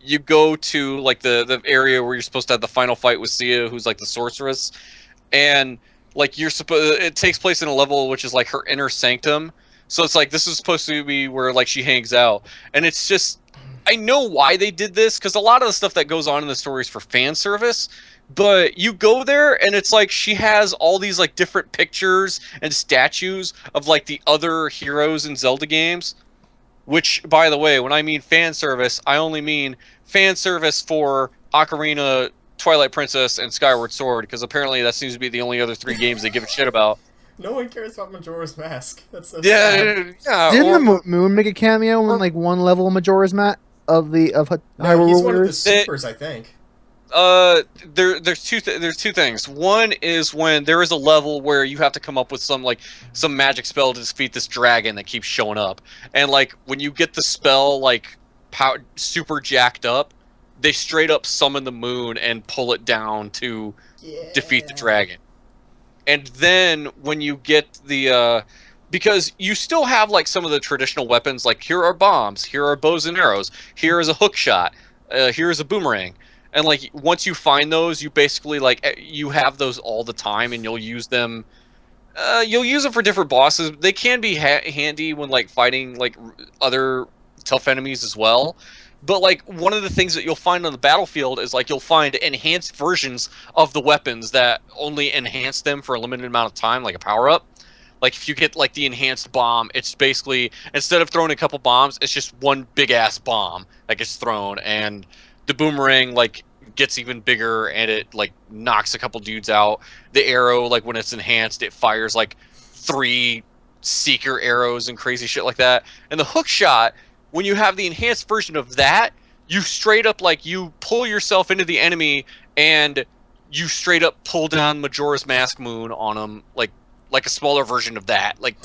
you go to like the area where you're supposed to have the final fight with Sia, who's like the sorceress, and like it takes place in a level which is like her inner sanctum. So it's like this is supposed to be where like she hangs out, and it's just I know why they did this because a lot of the stuff that goes on in the story is for fan service. But you go there and it's like she has all these like different pictures and statues of like the other heroes in Zelda games. Which, by the way, when I mean fan service, I only mean fan service for Ocarina, Twilight Princess, and Skyward Sword, because apparently that seems to be the only other 3 games they give a shit about. No one cares about Majora's Mask. That's sad. Yeah. Didn't the moon make a cameo in like one level of Majora's Mask of Hyrule Warriors? He's one of the supers, I think. There's two things. One is when there is a level where you have to come up with some magic spell to defeat this dragon that keeps showing up, and like when you get the spell like super jacked up, they straight up summon the moon and pull it down to defeat the dragon. And then when you get the because you still have like some of the traditional weapons, like here are bombs, here are bows and arrows, here is a hook shot, here is a boomerang. And like once you find those, you basically like you have those all the time, and you'll use them. You'll use them for different bosses. They can be handy when like fighting like other tough enemies as well. But like one of the things that you'll find on the battlefield is like you'll find enhanced versions of the weapons that only enhance them for a limited amount of time, like a power up. Like if you get like the enhanced bomb, it's basically instead of throwing a couple bombs, it's just one big ass bomb that gets thrown, and the boomerang like gets even bigger and it like knocks a couple dudes out. The arrow, like when it's enhanced, it fires like 3 seeker arrows and crazy shit like that. And the hook shot, when you have the enhanced version of that, you straight up like you pull yourself into the enemy and you straight up pull down Majora's Mask Moon on them, like a smaller version of that. Like,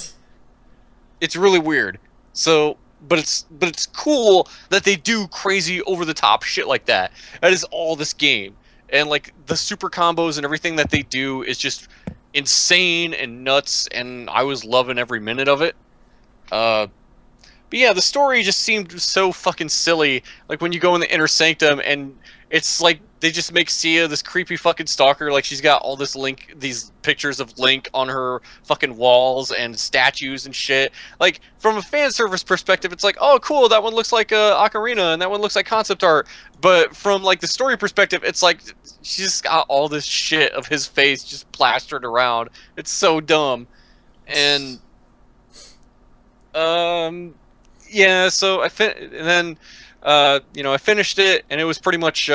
it's really weird. So, but it's cool that they do crazy over the top shit like that. That is all this game, and like the super combos and everything that they do is just insane and nuts. And I was loving every minute of it. But yeah, the story just seemed so fucking silly. Like when you go in the Inner Sanctum and it's like they just make Sia this creepy fucking stalker. Like she's got all these pictures of Link on her fucking walls and statues and shit. Like from a fan service perspective, it's like, oh cool, that one looks like Ocarina and that one looks like concept art. But from like the story perspective, it's like she's just got all this shit of his face just plastered around. It's so dumb. And yeah, so I finished it, and it was pretty much,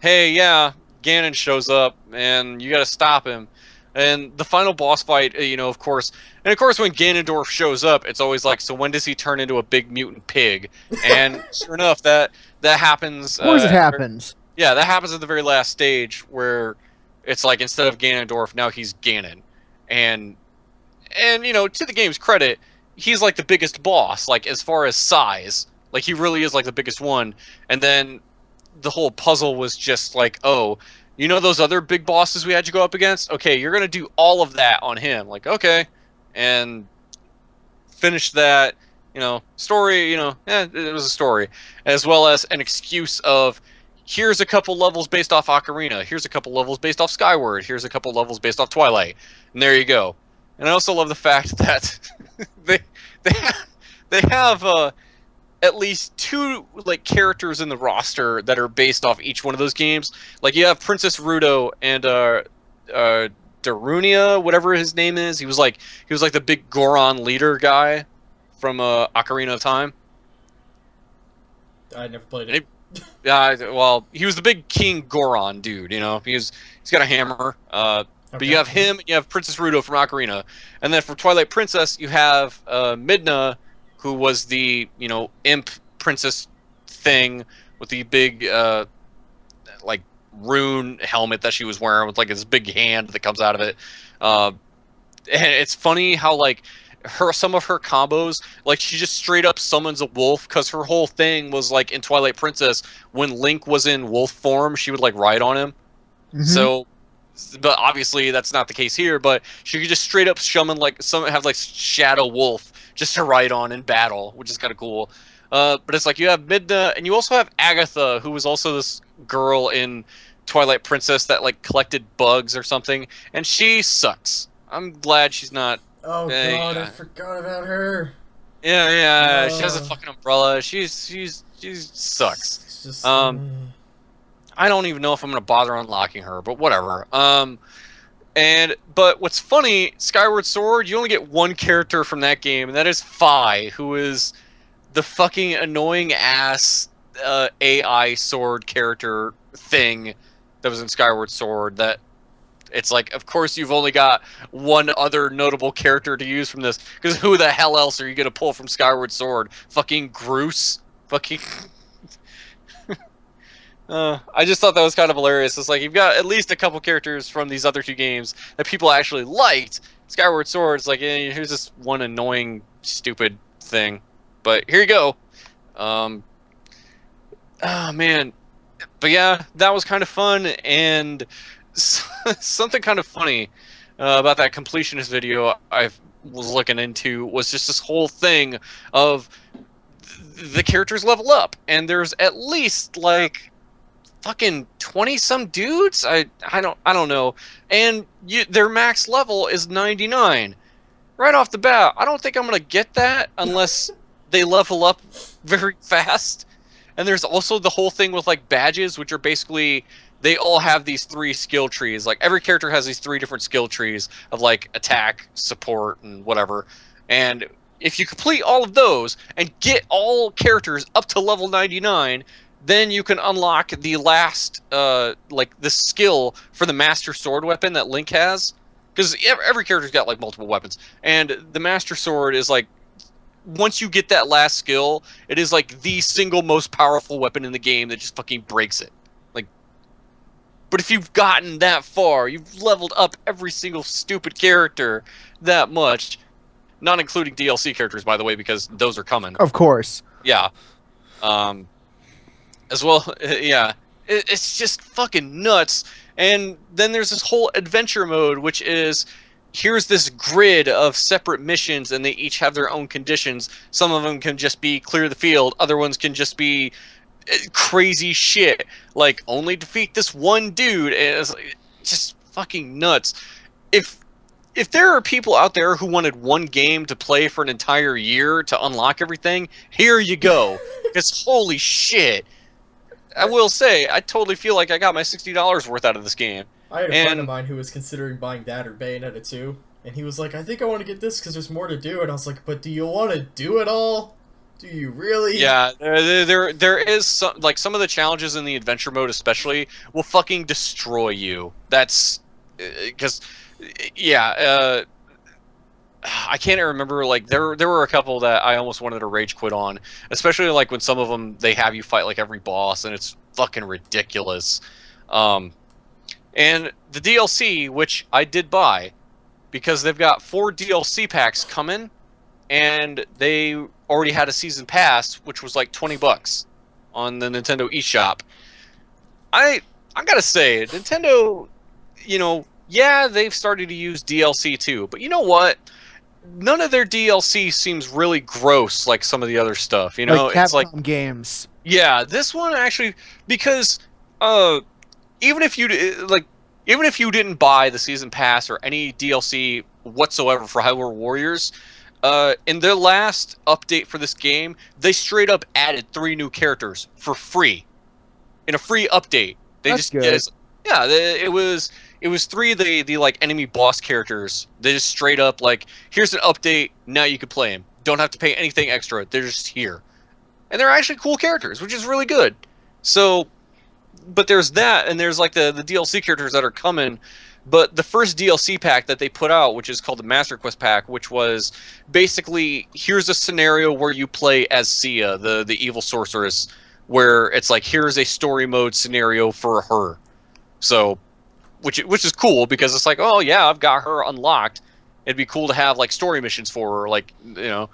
hey, yeah, Ganon shows up, and you gotta stop him. And the final boss fight, of course, when Ganondorf shows up, it's always like, so when does he turn into a big mutant pig? And sure enough, that happens. Of course it happens. Yeah, that happens at the very last stage, where it's like, instead of Ganondorf, now he's Ganon. And to the game's credit, he's like the biggest boss, like as far as size. Like he really is like the biggest one. And then the whole puzzle was just like, oh, those other big bosses we had to go up against? Okay, you're gonna do all of that on him. Like, okay. And finish that, story, it was a story. As well as an excuse of, here's a couple levels based off Ocarina, here's a couple levels based off Skyward, here's a couple levels based off Twilight. And there you go. And I also love the fact that they have at least 2 like characters in the roster that are based off each one of those games. Like you have Princess Ruto and Darunia, whatever his name is. He was like the big Goron leader guy from Ocarina of Time. I never played it. Well, he was the big King Goron dude. He's got a hammer. But you have him, and you have Princess Ruto from Ocarina. And then for Twilight Princess, you have Midna, who was the, imp princess thing with the big, like, rune helmet that she was wearing with, like, this big hand that comes out of it. And it's funny how, like, some of her combos, like, she just straight up summons a wolf, because her whole thing was, like, in Twilight Princess, when Link was in wolf form, she would, like, ride on him. Mm-hmm. So... But obviously that's not the case here. But she could just straight up summon have Shadow Wolf just to ride on in battle, which is kind of cool. But it's like you have Midna, and you also have Agatha, who was also this girl in Twilight Princess that like collected bugs or something, and she sucks. I'm glad she's not. Oh god, I forgot about her. Yeah, she has a fucking umbrella. She sucks. It's just, I don't even know if I'm gonna bother unlocking her, but whatever. But what's funny, Skyward Sword, you only get 1 character from that game, and that is Fi, who is the fucking annoying ass AI sword character thing that was in Skyward Sword. That it's like, of course you've only got 1 other notable character to use from this, because who the hell else are you gonna pull from Skyward Sword? Fucking Groose? Fucking... I just thought that was kind of hilarious. It's like, you've got at least a couple characters from these other 2 games that people actually liked. Skyward Sword, it's like, here's this one annoying, stupid thing. But here you go. Oh, man. But yeah, that was kind of fun. And something kind of funny about that completionist video I was looking into was just this whole thing of the characters level up. And there's at least, like... fucking 20-some dudes? I don't know. And their max level is 99. Right off the bat, I don't think I'm going to get that unless they level up very fast. And there's also the whole thing with like badges, which are basically, they all have these 3 skill trees. Like every character has these 3 different skill trees of like attack, support, and whatever. And if you complete all of those and get all characters up to level 99, then you can unlock the last, like, the skill for the Master Sword weapon that Link has. Because every character's got, like, multiple weapons. And the Master Sword is, like, once you get that last skill, it is like the single most powerful weapon in the game that just fucking breaks it. Like, but if you've gotten that far, you've leveled up every single stupid character that much, not including DLC characters, by the way, because those are coming. Of course. Yeah. As well, yeah. It's just fucking nuts. And then there's this whole adventure mode, which is, here's this grid of separate missions, and they each have their own conditions. Some of them can just be clear the field. Other ones can just be crazy shit, like only defeat this one dude. And it's like, just fucking nuts. If there are people out there who wanted one game to play for an entire year to unlock everything, here you go. Because holy shit. I will say, I totally feel like I got my $60 worth out of this game. I had a friend of mine who was considering buying that or Bayonetta 2, and he was like, I think I want to get this because there's more to do, and I was like, but do you want to do it all? Do you really? Yeah, there is some, like, some of the challenges in the adventure mode especially will fucking destroy you. That's, because, yeah, I can't remember, like, there were a couple that I almost wanted to rage quit on, especially, like, when some of them, they have you fight, like, every boss, and it's fucking ridiculous. And the DLC, which I did buy, because they've got 4 DLC packs coming, and they already had a season pass, which was like $20 on the Nintendo eShop. I gotta say, Nintendo, you know, yeah, they've started to use DLC too, but you know what? None of their DLC seems really gross like some of the other stuff. You know, Like it's like Capcom games. yeah, this one actually, because even if you didn't buy the season pass or any DLC whatsoever for Hyrule Warriors, in their last update for this game, they straight up added 3 new characters for free in a free update. They That's just good. yeah, it was 3 of the like enemy boss characters. They just straight up like, here's an update, now you can play them. Don't have to pay anything extra. They're just here. And they're actually cool characters, which is really good. So, but there's that, and there's like the DLC characters that are coming. But the first DLC pack that they put out, which is called the Master Quest pack, which was basically, here's a scenario where you play as Sia, the evil sorceress, where it's like, here's a story mode scenario for her. So, which is cool, because it's like, oh yeah, I've got her unlocked. It'd be cool to have like story missions for her, like, you know.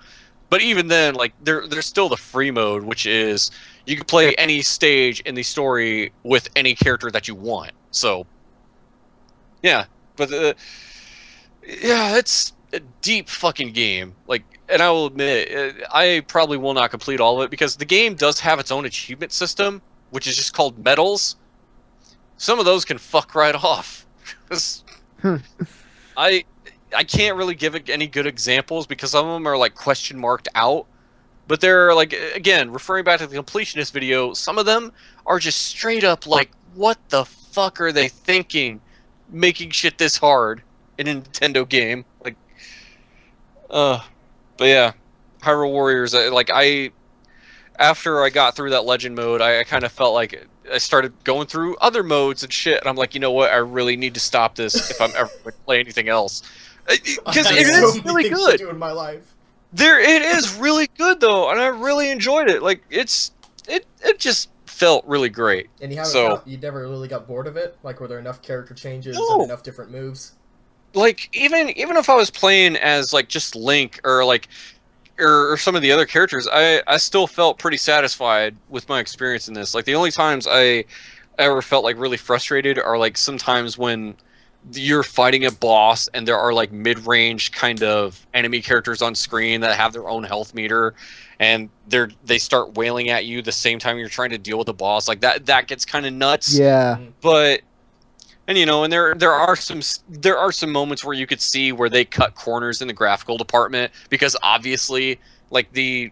But even then, like, there's still the free mode, which is you can play any stage in the story with any character that you want. So, yeah, but yeah, it's a deep fucking game. Like, and I will admit, I probably will not complete all of it, because the game does have its own achievement system, which is just called medals. Some of those can fuck right off. I can't really give any good examples, because some of them are like question marked out. But they're like, again, referring back to the completionist video, some of them are just straight up like, what the fuck are they thinking, making shit this hard in a Nintendo game? Like, but yeah, Hyrule Warriors. After I got through that legend mode, I kind of felt like I started going through other modes and shit, and I'm like, you know what? I really need to stop this if I'm ever going to play anything else. Because it is really good. To do in my life. It is really good though, and I really enjoyed it. Like, it just felt really great. And you you never really got bored of it? Like, were there enough character changes and enough different moves? Like, even if I was playing as like just Link or like or some of the other characters, I still felt pretty satisfied with my experience in this. Like, the only times I ever felt like really frustrated are like sometimes when you're fighting a boss and there are like mid-range kind of enemy characters on screen that have their own health meter, and they start wailing at you the same time you're trying to deal with the boss. Like, that gets kind of nuts. Yeah. But, and you know, and there are some moments where you could see where they cut corners in the graphical department, because obviously, like, the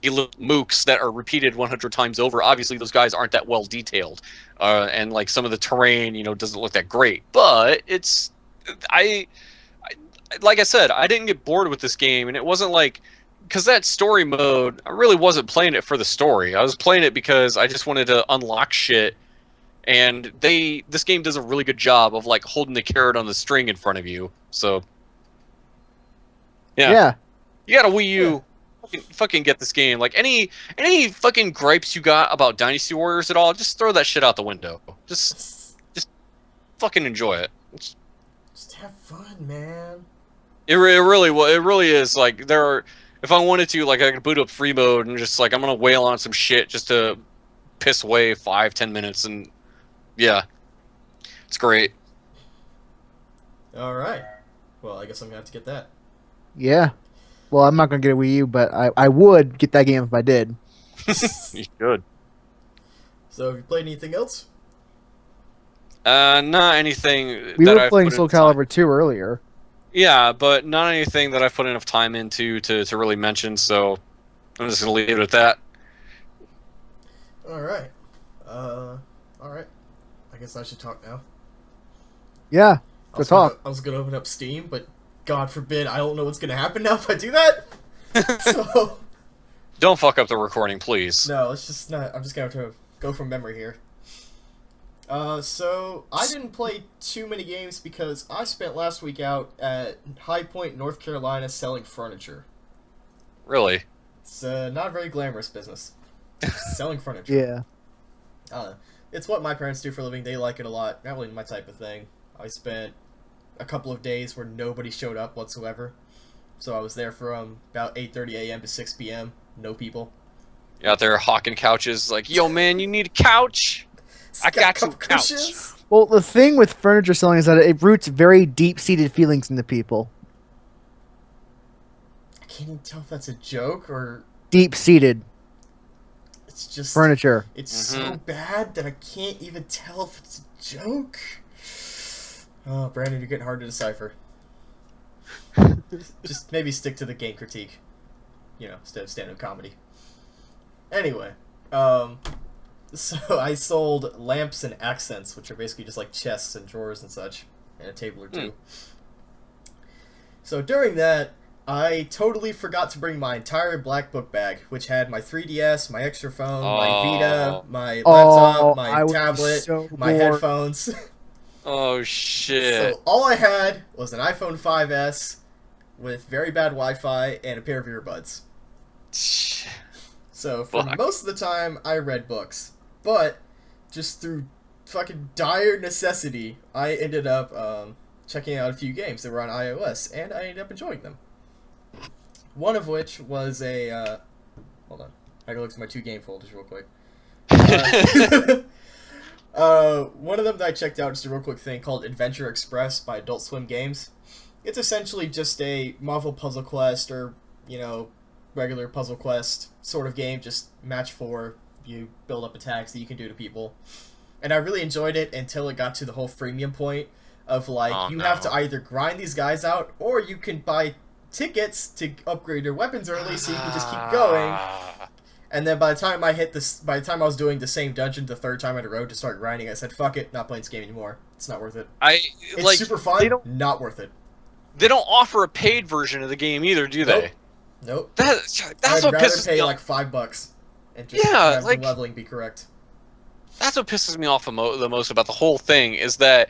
mooks that are repeated 100 times over, obviously those guys aren't that well detailed, and like some of the terrain, you know, doesn't look that great. But it's, like I said, I didn't get bored with this game, and it wasn't like, because that story mode, I really wasn't playing it for the story. I was playing it because I just wanted to unlock shit, and this game does a really good job of like holding the carrot on the string in front of you. So yeah. You got a Wii U. Fucking get this game. Like any fucking gripes you got about Dynasty Warriors at all, just throw that shit out the window. Just fucking enjoy it. Just have fun, man. It really is. Like if I wanted to, like I could boot up free mode and just like I'm gonna wail on some shit just to piss away 5-10 minutes, and yeah, it's great. All right. Well, I guess I'm gonna have to get that. Yeah. Well, I'm not gonna get a Wii U, but I would get that game if I did. You should. So, have you played anything else? Not anything. We that were I've playing put Soul enough time- Calibur 2 earlier. Yeah, but not anything that I've put enough time into to really mention. So I'm just gonna leave it at that. All right. All right. I guess I should talk now. Yeah. Go talk. I was gonna open up Steam, but God forbid, I don't know what's gonna happen now if I do that. So Don't fuck up the recording, please. no, it's just not. I'm just gonna have to go from memory here. So I didn't play too many games because I spent last week out at High Point, North Carolina, selling furniture. Really? It's not a very glamorous business. Selling furniture. Yeah. It's what my parents do for a living. They like it a lot. Not really my type of thing. I spent a couple of days where nobody showed up whatsoever. So I was there from about 8:30 a.m. to 6 p.m. No people. You're out there hawking couches, like, yo, man, you need a couch? I got you a couch. Well, the thing with furniture selling is that it roots very deep-seated feelings into people. I can't even tell if that's a joke or Deep-seated it's just furniture. It's so bad that I can't even tell if it's a joke. Oh, Brandon, you're getting hard to decipher. Just maybe stick to the game critique, instead of stand-up comedy. Anyway, so I sold lamps and accents, which are basically just like chests and drawers and such, and a table or two. So during that, I totally forgot to bring my entire black book bag, which had my 3DS, my extra phone, my Vita, my laptop, my tablet, my headphones. Oh, shit. So all I had was an iPhone 5S with very bad Wi-Fi and a pair of earbuds. So for most of the time, I read books. But just through fucking dire necessity, I ended up checking out a few games that were on iOS, and I ended up enjoying them. One of which was a... hold on. I gotta look through my 2 game folders real quick. One of them that I checked out, just a real quick thing, called Adventure Express by Adult Swim Games. It's essentially just a Marvel Puzzle Quest or, regular Puzzle Quest sort of game, just match 4. You build up attacks that you can do to people. And I really enjoyed it until it got to the whole freemium point of, like, you have to either grind these guys out, or you can buy tickets to upgrade your weapons early so you can just keep going. And then by the time I was doing the same dungeon the 3rd time in a row to start grinding, I said, fuck it, not playing this game anymore. It's not worth it. It's super fun, not worth it. They don't offer a paid version of the game either, do they? Nope. That's I'd what rather pisses pay me like off. $5 and just have the leveling be correct. That's what pisses me off the most about the whole thing, is that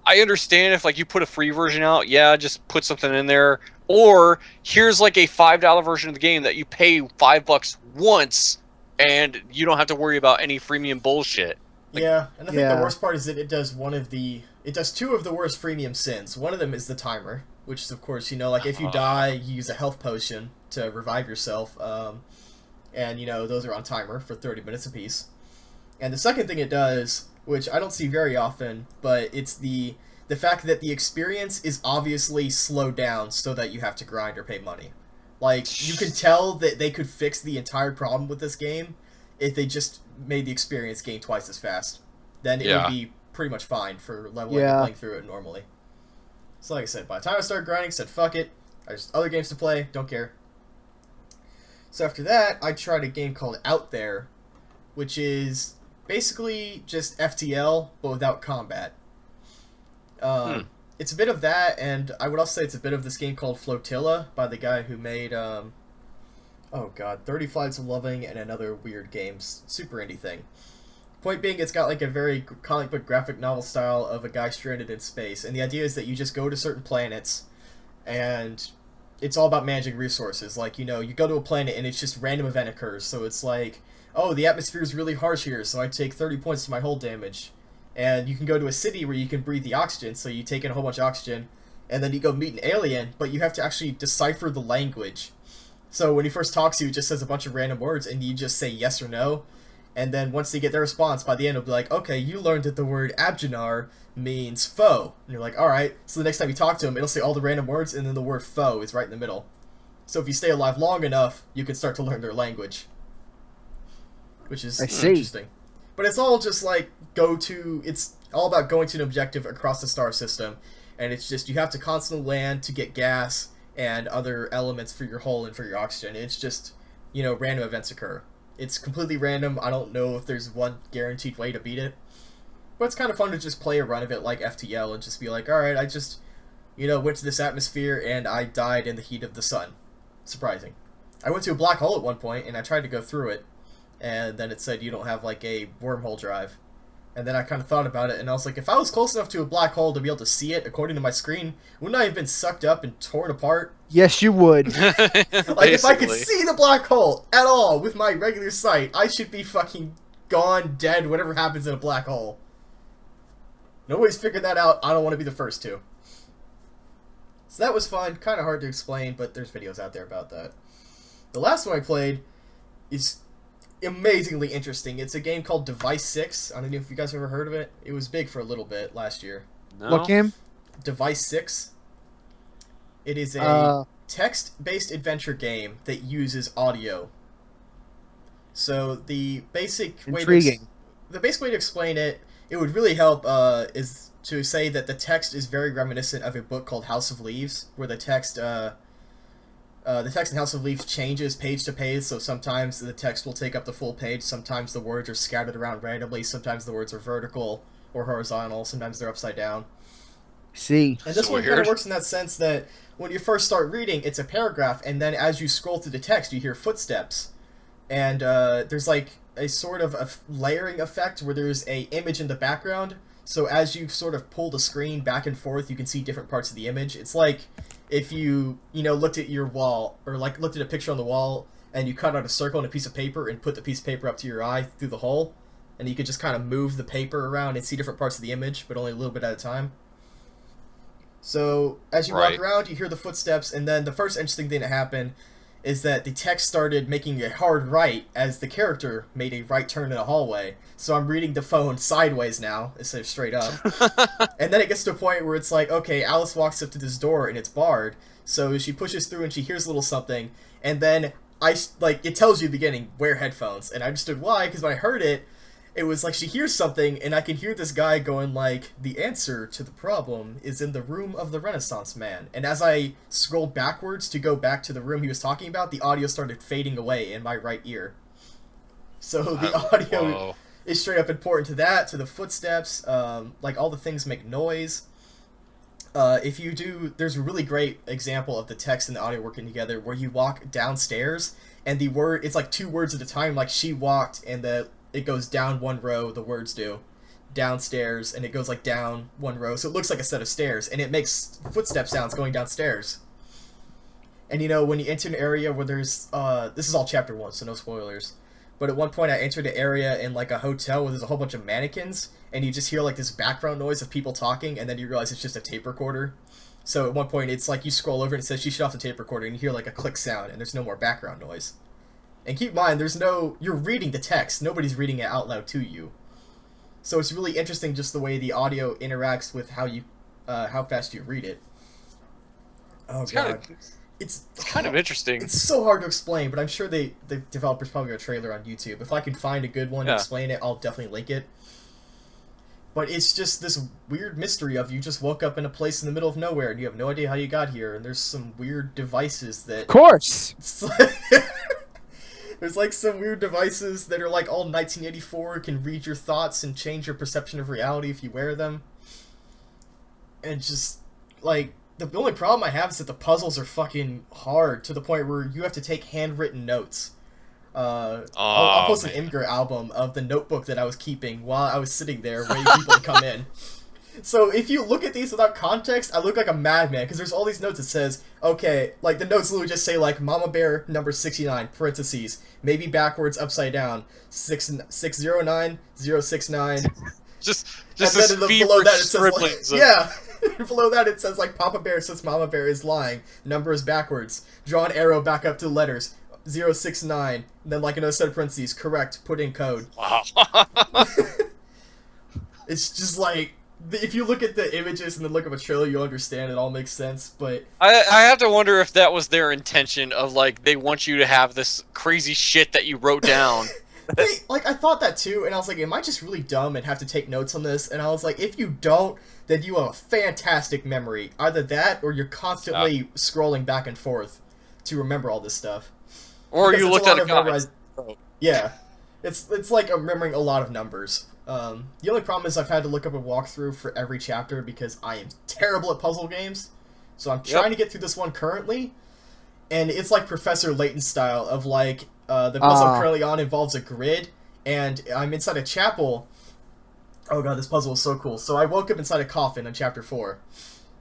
I understand if like you put a free version out, just put something in there, or here's like a $5 version of the game that you pay $5 once, and you don't have to worry about any freemium bullshit. And I think the worst part is that it does 2 of the worst freemium sins. One of them is the timer, which is of course like if you die, you use a health potion to revive yourself, and those are on timer for 30 minutes apiece. And the second thing it does, which I don't see very often, but it's the fact that the experience is obviously slowed down so that you have to grind or pay money. Like, you can tell that they could fix the entire problem with this game if they just made the experience gain twice as fast. Then it would be pretty much fine for leveling and playing through it normally. So like I said, by the time I started grinding, I said, fuck it. There's other games to play, don't care. So after that, I tried a game called Out There, which is basically just FTL, but without combat. It's a bit of that, and I would also say it's a bit of this game called Flotilla by the guy who made, 30 Flights of Loving and another weird games, super indie thing. Point being, it's got like a very comic book graphic novel style of a guy stranded in space, and the idea is that you just go to certain planets, and it's all about managing resources. Like, you know, you go to a planet and it's just random event occurs. So it's like, oh, the atmosphere is really harsh here, so I take 30 points to my hull damage. And you can go to a city where you can breathe the oxygen, so you take in a whole bunch of oxygen, and then you go meet an alien, but you have to actually decipher the language. So when he first talks to you, it just says a bunch of random words, and you just say yes or no. And then once they get their response, by the end it'll be like, okay, you learned that the word Abjanar means foe. And you're like, alright. So the next time you talk to him, it'll say all the random words, and then the word foe is right in the middle. So if you stay alive long enough, you can start to learn their language. Which is interesting. But it's all just like, it's all about going to an objective across the star system. And it's just, you have to constantly land to get gas and other elements for your hull and for your oxygen. It's just, you know, random events occur. It's completely random. I don't know if there's one guaranteed way to beat it. But it's kind of fun to just play a run of it like FTL and just be like, alright, I just, you know, went to this atmosphere and I died in the heat of the sun. Surprising. I went to a black hole at one point and I tried to go through it. And then it said you don't have, like, a wormhole drive. And then I kind of thought about it, and I was like, if I was close enough to a black hole to be able to see it, according to my screen, wouldn't I have been sucked up and torn apart? Yes, you would. Like, if I could see the black hole at all with my regular sight, I should be fucking gone, dead, whatever happens in a black hole. Nobody's figured that out. I don't want to be the first to. So that was fun. Kind of hard to explain, but there's videos out there about that. The last one I played is amazingly interesting. It's a game called Device 6. I don't know if you guys ever heard of it. It was big for a little bit last year. No. What game? Device 6. It is a text-based adventure game that uses audio. So the basic way to explain it, it would really help is to say that the text is very reminiscent of a book called House of Leaves, where the text in House of Leaves changes page to page, so sometimes the text will take up the full page, sometimes the words are scattered around randomly, sometimes the words are vertical or horizontal, sometimes they're upside down. See. And this one kind of works in that sense that when you first start reading, it's a paragraph, and then as you scroll through the text, you hear footsteps. And there's like a sort of a layering effect where there's a image in the background, so as you sort of pull the screen back and forth, you can see different parts of the image. It's like if you looked at your wall, or like looked at a picture on the wall, and you cut out a circle on a piece of paper and put the piece of paper up to your eye through the hole, and you could just kind of move the paper around and see different parts of the image, but only a little bit at a time. So as you walk around, you hear the footsteps, and then the first interesting thing that happened is that the text started making a hard right as the character made a right turn in a hallway. So I'm reading the phone sideways now, instead of straight up. And then it gets to a point where it's like, okay, Alice walks up to this door and it's barred. So she pushes through and she hears a little something. And then it tells you at the beginning, wear headphones. And I understood why, because when I heard it, it was like she hears something, and I can hear this guy going like, the answer to the problem is in the room of the Renaissance man. And as I scrolled backwards to go back to the room he was talking about, the audio started fading away in my right ear. So the audio is straight up important to that, to the footsteps, like all the things make noise. There's a really great example of the text and the audio working together where you walk downstairs, and it's like two words at a time, like she walked, and it goes down one row, the words do, downstairs, and it goes like down one row, so it looks like a set of stairs, and it makes footstep sounds going downstairs. And when you enter an area where there's, this is all chapter 1, so no spoilers, but at one point I entered an area in like a hotel where there's a whole bunch of mannequins, and you just hear like this background noise of people talking, and then you realize it's just a tape recorder. So at one point it's like you scroll over and it says she shut off the tape recorder, and you hear like a click sound, and there's no more background noise. And keep in mind, you're reading the text, nobody's reading it out loud to you. So it's really interesting just the way the audio interacts with how fast you read it. Oh god. It's kind of interesting. It's so hard to explain, but I'm sure the developers probably got a trailer on YouTube. If I can find a good one to explain it, I'll definitely link it. But it's just this weird mystery of you just woke up in a place in the middle of nowhere, and you have no idea how you got here, and there's some weird devices that... Of course! There's like some weird devices that are like all 1984, can read your thoughts and change your perception of reality if you wear them. And just, like, the only problem I have is that the puzzles are fucking hard, to the point where you have to take handwritten notes. I'll post an Imgur album of the notebook that I was keeping while I was sitting there waiting for people to come in. So if you look at these without context, I look like a madman because there's all these notes that says, okay, like the notes literally just say like Mama Bear number 69 parentheses, maybe backwards upside down 609 069. Just And this then fever it says like, scribblings of- yeah. Below that it says like Papa Bear says Mama Bear is lying. Number is backwards. Draw an arrow back up to the letters. 069. Then like another set of parentheses. Correct. Put in code. Wow. It's just like if you look at the images and then look at a trailer, you'll understand it all makes sense. But I have to wonder if that was their intention of like they want you to have this crazy shit that you wrote down. I thought that too, and I was like, am I just really dumb and have to take notes on this? And I was like, if you don't, then you have a fantastic memory. Either that, or you're constantly scrolling back and forth to remember all this stuff. Or Because you it's looked a at lot a of guy. memorized- Yeah, it's like I'm remembering a lot of numbers. The only problem is I've had to look up a walkthrough for every chapter because I am terrible at puzzle games. So I'm trying to get through this one currently, and it's like Professor Layton style of like the puzzle I'm currently on involves a grid, and I'm inside a chapel. Oh god, this puzzle is so cool. So I woke up inside a coffin in chapter 4,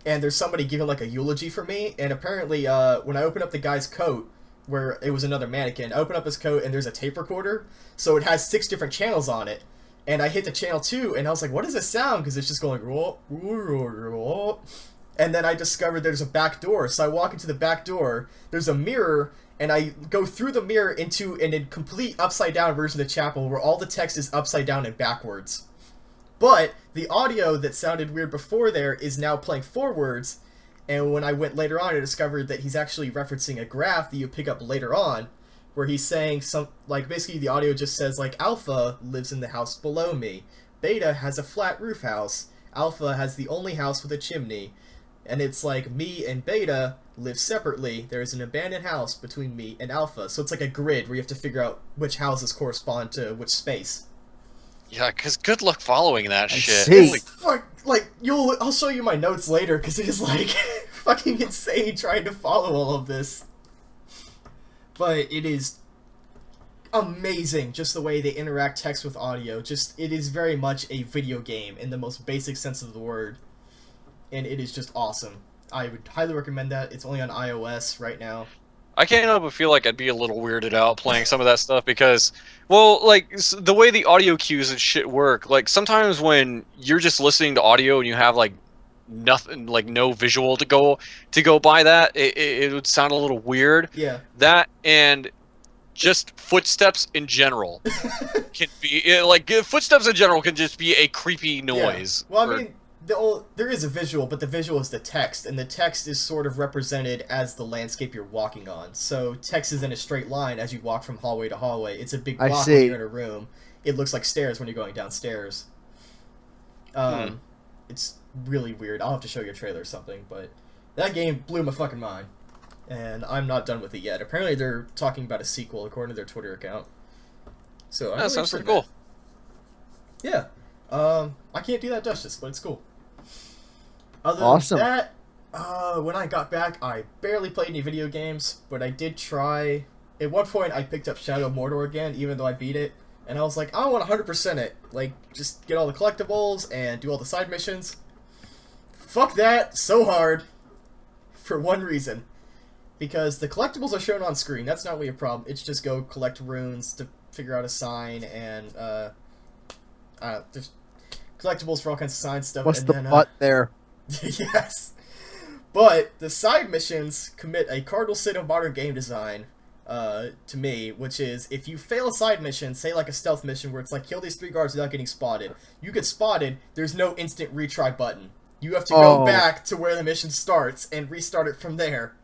and there's somebody giving like a eulogy for me, and apparently when I open up the guy's coat, where it was another mannequin, I open up his coat and there's a tape recorder, so it has 6 different channels on it. And I hit the channel 2, and I was like, what is this sound? Because it's just going, "Roll, roll, roll, roll." And then I discovered there's a back door. So I walk into the back door, there's a mirror, and I go through the mirror into a complete upside-down version of the chapel where all the text is upside down and backwards. But the audio that sounded weird before there is now playing forwards, and when I went later on, I discovered that he's actually referencing a graph that you pick up later on, where he's saying basically the audio just says like, Alpha lives in the house below me, Beta has a flat roof house, Alpha has the only house with a chimney, and it's like me and Beta live separately, there's an abandoned house between me and Alpha, so it's like a grid where you have to figure out which houses correspond to which space. Yeah, because good luck following that shit. see. Holy- Fuck, like, I'll show you my notes later, because it is like, fucking insane trying to follow all of this. But it is amazing, just the way they interact text with audio. It is very much a video game in the most basic sense of the word. And it is just awesome. I would highly recommend that. It's only on iOS right now. I can't help but feel like I'd be a little weirded out playing some of that stuff because, well, like the way the audio cues and shit work. Like sometimes when you're just listening to audio and you have like nothing, like no visual to go by that, it would sound a little weird. Yeah. That and just footsteps in general can be footsteps in general can just be a creepy noise. Yeah. Well, I mean, there is a visual, but the visual is the text, and the text is sort of represented as the landscape you're walking on. So text is in a straight line as you walk from hallway to hallway. It's a big block when you're in a room. It looks like stairs when you're going downstairs. It's really weird. I'll have to show you a trailer or something, but that game blew my fucking mind. And I'm not done with it yet. Apparently they're talking about a sequel according to their Twitter account. So I'm That really sounds interested pretty in cool. that. Yeah. I can't do that justice, but it's cool. Other Awesome. than that, when I got back, I barely played any video games, but I did try. At one point, I picked up Shadow of Mordor again, even though I beat it, and I was like, I want 100% it. Like, just get all the collectibles and do all the side missions. Fuck that so hard. For one reason. Because the collectibles are shown on screen. That's not really a problem. It's just go collect runes to figure out a sign, and there's collectibles for all kinds of sign stuff. What's and the then, butt there? Yes. But the side missions commit a cardinal sin of modern game design to me, which is if you fail a side mission, say like a stealth mission where it's like kill these 3 guards without getting spotted, you get spotted, there's no instant retry button. You have to go back to where the mission starts and restart it from there.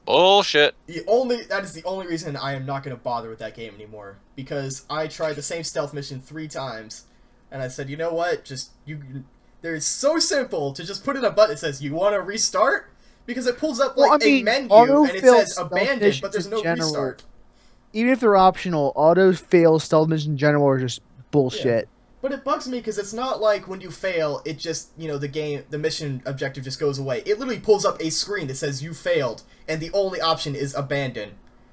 Bullshit. That is the only reason I am not going to bother with that game anymore, because I tried the same stealth mission 3 times, and I said, you know what, it's so simple to just put in a button that says, you want to restart? Because it pulls up like a menu, and it says abandoned, but there's no restart. Even if they're optional, auto-fail stealth missions in general are just bullshit. Yeah. But it bugs me because it's not like when you fail, it just, the mission objective just goes away. It literally pulls up a screen that says you failed, and the only option is abandon.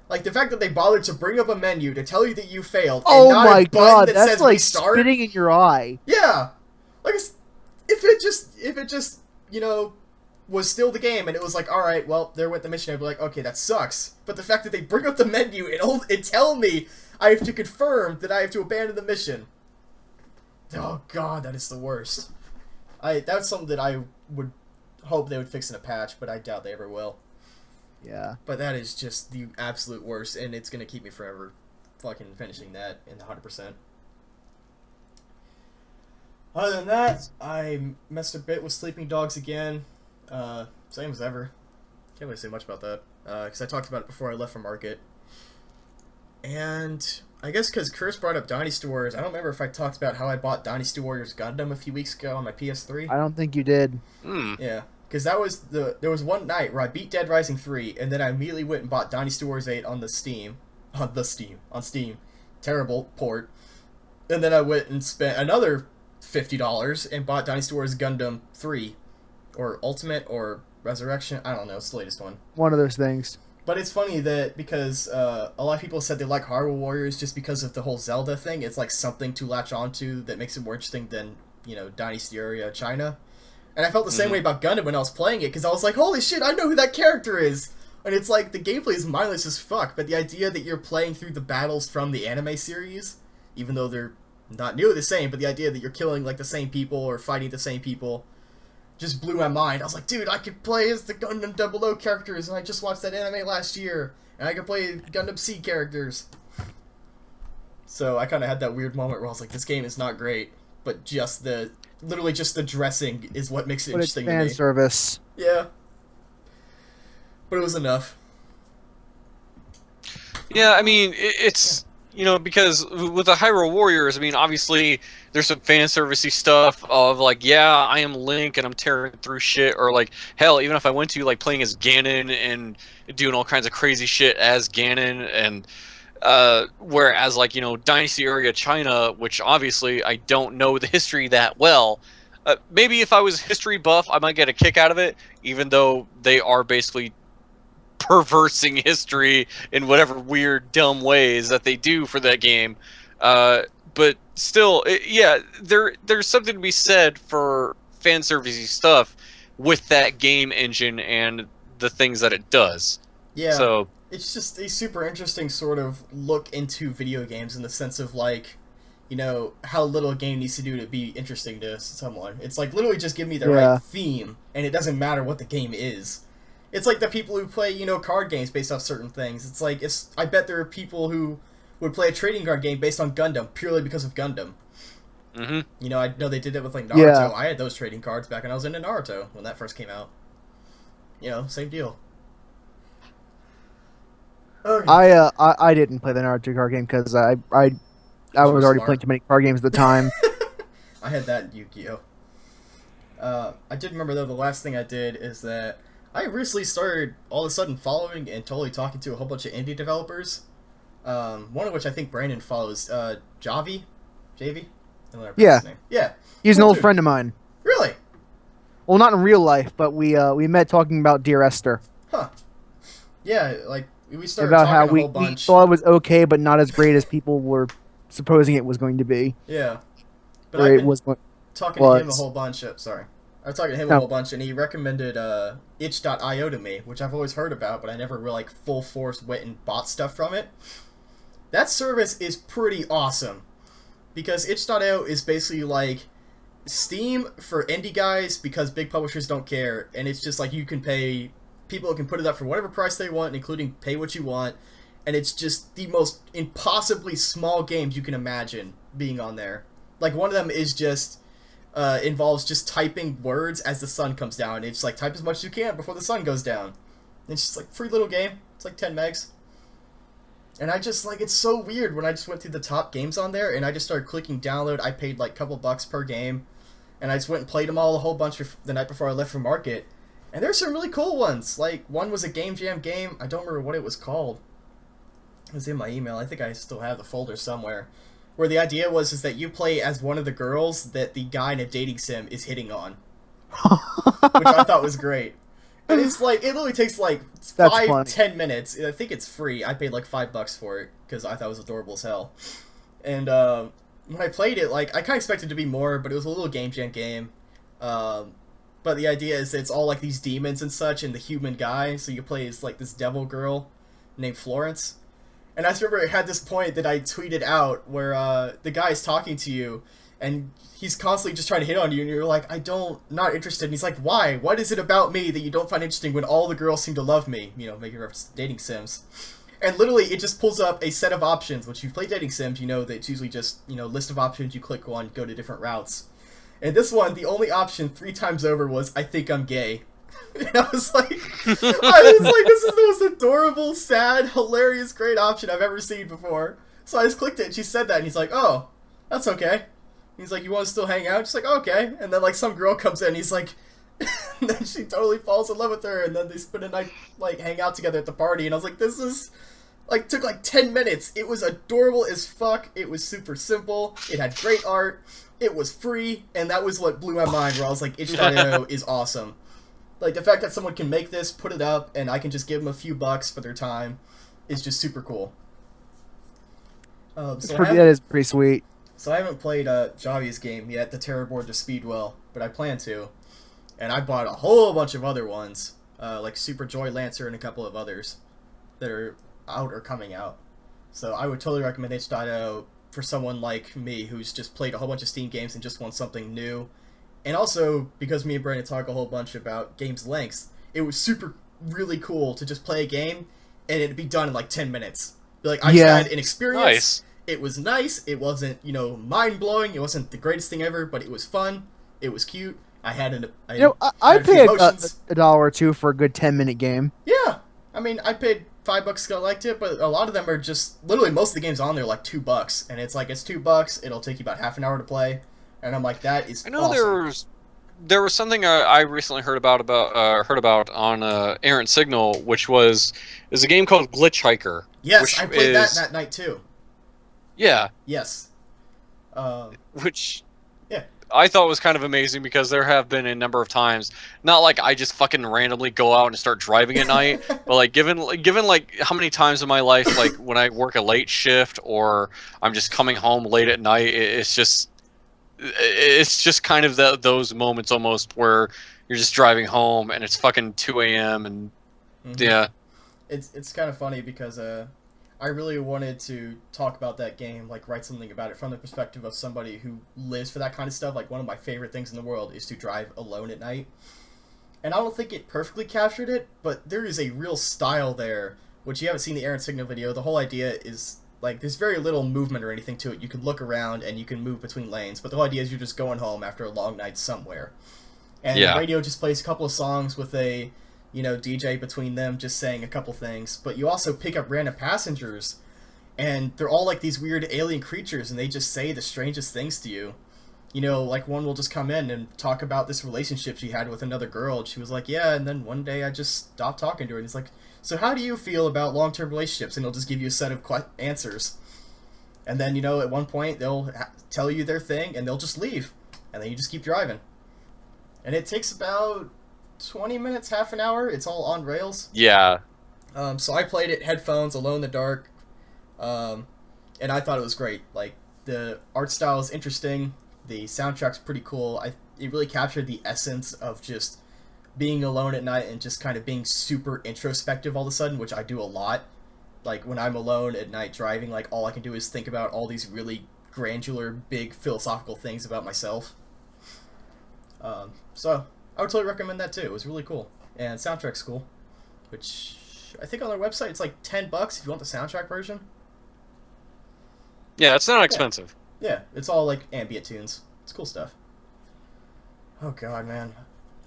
Like, the fact that they bothered to bring up a menu to tell you that you failed, and not a button that that's says like restart. spitting in your eye. Yeah. Like, if if it just was still the game and it was like, all right, well, there went the mission, I'd be like, okay, that sucks. But the fact that they bring up the menu and tell me I have to confirm that I have to abandon the mission. Oh god, that is the worst. That's something that I would hope they would fix in a patch, but I doubt they ever will. Yeah. But that is just the absolute worst, and it's gonna keep me forever fucking finishing that in the 100%. Other than that, I messed a bit with Sleeping Dogs again. Same as ever. Can't really say much about that, because I talked about it before I left for market. And I guess because Chris brought up Dynasty Warriors, I don't remember if I talked about how I bought Dynasty Warriors Gundam a few weeks ago on my PS3. I don't think you did. Yeah, because there was one night where I beat Dead Rising 3, and then I immediately went and bought Dynasty Warriors 8 on Steam. Terrible port. And then I went and spent another $50 and bought Dynasty Warriors Gundam 3. Or Ultimate, or Resurrection, I don't know, it's the latest one. One of those things. But it's funny that because a lot of people said they like Hyrule Warriors just because of the whole Zelda thing. It's like something to latch onto that makes it more interesting than, Dynasty Area China. And I felt the same way about Gundam when I was playing it, because I was like, holy shit, I know who that character is! And it's like, the gameplay is mindless as fuck, but the idea that you're playing through the battles from the anime series, even though they're not nearly the same, but the idea that you're killing, like, the same people or fighting the same people just blew my mind. I was like, dude, I could play as the Gundam 00 characters, and I just watched that anime last year, and I could play Gundam C characters. So I kind of had that weird moment where I was like, this game is not great, but literally just the dressing is what makes it interesting to me. Fan service. Yeah. But it was enough. Yeah, I mean, it's, because with the Hyrule Warriors, I mean, obviously, there's some fan servicey stuff of, like, yeah, I am Link and I'm tearing through shit, or, like, hell, even if I went to, like, playing as Ganon and doing all kinds of crazy shit as Ganon, and, whereas, like, Dynasty Area China, which obviously I don't know the history that well, maybe if I was history buff, I might get a kick out of it, even though they are basically perversing history in whatever weird, dumb ways that they do for that game. But still, there's something to be said for fan servicey stuff with that game engine and the things that it does. Yeah. So it's just a super interesting sort of look into video games in the sense of, like, how little a game needs to do to be interesting to someone. It's like, literally just give me the right theme, and it doesn't matter what the game is. It's like the people who play, card games based off certain things. It's like, I bet there are people who would play a trading card game based on Gundam purely because of Gundam. Mm-hmm. I know they did it with, like, Naruto. Yeah. I had those trading cards back when I was into Naruto, when that first came out. Same deal. Okay. I didn't play the Naruto card game because I was already playing too many card games at the time. I had that in Yu-Gi-Oh! I did remember, though, the last thing I did is that I recently started all of a sudden following and totally talking to a whole bunch of indie developers. One of which I think Brandon follows, Javi? JV? Yeah. His name. Yeah. He's an Cool old dude. friend of mine. Really? Well, not in real life, but we met talking about Dear Esther. Huh. Yeah, like, we started About talking how a we whole bunch. thought it was okay, but not as great as people were supposing it was going to be. Yeah. But Or I've it been was. talking to him a was. whole bunch. Sorry. I was talking to him a No. whole bunch, and he recommended itch.io to me, which I've always heard about, but I never really, like, full force went and bought stuff from it. That service is pretty awesome. Because itch.io is basically like Steam for indie guys because big publishers don't care, and it's just like you can pay people can put it up for whatever price they want, including pay what you want, and it's just the most impossibly small games you can imagine being on there. Like, one of them is just involves just typing words as the sun comes down. It's like, type as much as you can before the sun goes down. And it's just like free little game. It's like 10 megs. And I just, like, it's so weird when I just went through the top games on there, and I just started clicking download. I paid, like, a couple bucks per game, and I just went and played them all a whole bunch the night before I left for market. And there's some really cool ones. Like, one was a Game Jam game. I don't remember what it was called. It was in my email. I think I still have the folder somewhere. Where the idea was that you play as one of the girls that the guy in a dating sim is hitting on. Which I thought was great. And it's like, it literally takes like That's 5, funny. 10 minutes. I think it's free. I paid like $5 for it because I thought it was adorable as hell. And when I played it, like, I kind of expected it to be more, but it was a little Game Jam game. But the idea is it's all like these demons and such, and the human guy. So you play as like this devil girl named Florence. And I just remember it had this point that I tweeted out where the guy is talking to you, and he's constantly just trying to hit on you, and you're like, not interested. And he's like, why? What is it about me that you don't find interesting when all the girls seem to love me? You know, making reference to dating sims. And literally, it just pulls up a set of options, which you've played dating sims, you know that it's usually just, you know, list of options, you click one, go to different routes. And this one, the only option 3 times over was, I think I'm gay. And I was like, this is the most adorable, sad, hilarious, great option I've ever seen before. So I just clicked it, and she said that, and he's like, oh, that's okay. He's like, you want to still hang out? She's like, okay. And then, like, some girl comes in, and he's like, and then she totally falls in love with her, and then they spend a night, like, hang out together at the party, and I was like, this is, like, took, like, 10 minutes. It was adorable as fuck. It was super simple. It had great art. It was free, and that was what blew my mind, where I was like, itch.io is awesome. Like, the fact that someone can make this, put it up, and I can just give them a few bucks for their time is just super cool. That is pretty sweet. So I haven't played Javi's game yet, the Terrorboard to Speedwell, but I plan to. And I bought a whole bunch of other ones, like Super Joy Lancer and a couple of others that are out or coming out. So I would totally recommend itch.io for someone like me who's just played a whole bunch of Steam games and just wants something new. And also, because me and Brandon talk a whole bunch about games' lengths, it was really cool to just play a game and it'd be done in like 10 minutes. Like, I had an experience. Nice. It was nice. It wasn't, you know, mind-blowing. It wasn't the greatest thing ever, but it was fun. It was cute. I paid a dollar or two for a good 10-minute game. Yeah. I mean, I paid $5 because I liked it, but a lot of them are just, literally most of the games on there are like $2. And it's like, it's $2. It'll take you about half an hour to play. And I'm like, that is awesome. I know there was something I recently heard about on Errant Signal, which is a game called Glitch Hiker. Yes, I played that night too. Yeah. Yes. Which yeah, I thought was kind of amazing because there have been a number of times, not like I just fucking randomly go out and start driving at night, but like given like how many times in my life, like when I work a late shift or I'm just coming home late at night, it's just kind of those moments almost where you're just driving home and it's fucking 2 a.m. and yeah. It's kind of funny because I really wanted to talk about that game, like write something about it from the perspective of somebody who lives for that kind of stuff. Like, one of my favorite things in the world is to drive alone at night. And I don't think it perfectly captured it, but there is a real style there, which you haven't seen the Errant Signal video. The whole idea is, like, there's very little movement or anything to it. You can look around and you can move between lanes, but the whole idea is you're just going home after a long night somewhere. And the radio just plays a couple of songs with a, you know, DJ between them just saying a couple things, but you also pick up random passengers, and they're all like these weird alien creatures, and they just say the strangest things to you. You know, like one will just come in and talk about this relationship she had with another girl, and she was like, yeah, and then one day I just stopped talking to her, and he's like, so how do you feel about long-term relationships? And he'll just give you a set of answers. And then, you know, at one point, they'll tell you their thing, and they'll just leave. And then you just keep driving. And it takes about 20 minutes, half an hour. It's all on rails. Yeah. So I played it headphones, alone in the dark. And I thought it was great. Like, the art style is interesting. The soundtrack's pretty cool. It really captured the essence of just being alone at night and just kind of being super introspective all of a sudden, which I do a lot. Like, when I'm alone at night driving, like, all I can do is think about all these really granular, big philosophical things about myself. So I would totally recommend that too. It was really cool. And soundtrack's cool, which I think on their website it's like $10 if you want the soundtrack version. Yeah, it's not expensive. Yeah, it's all like ambient tunes. It's cool stuff. Oh god, man.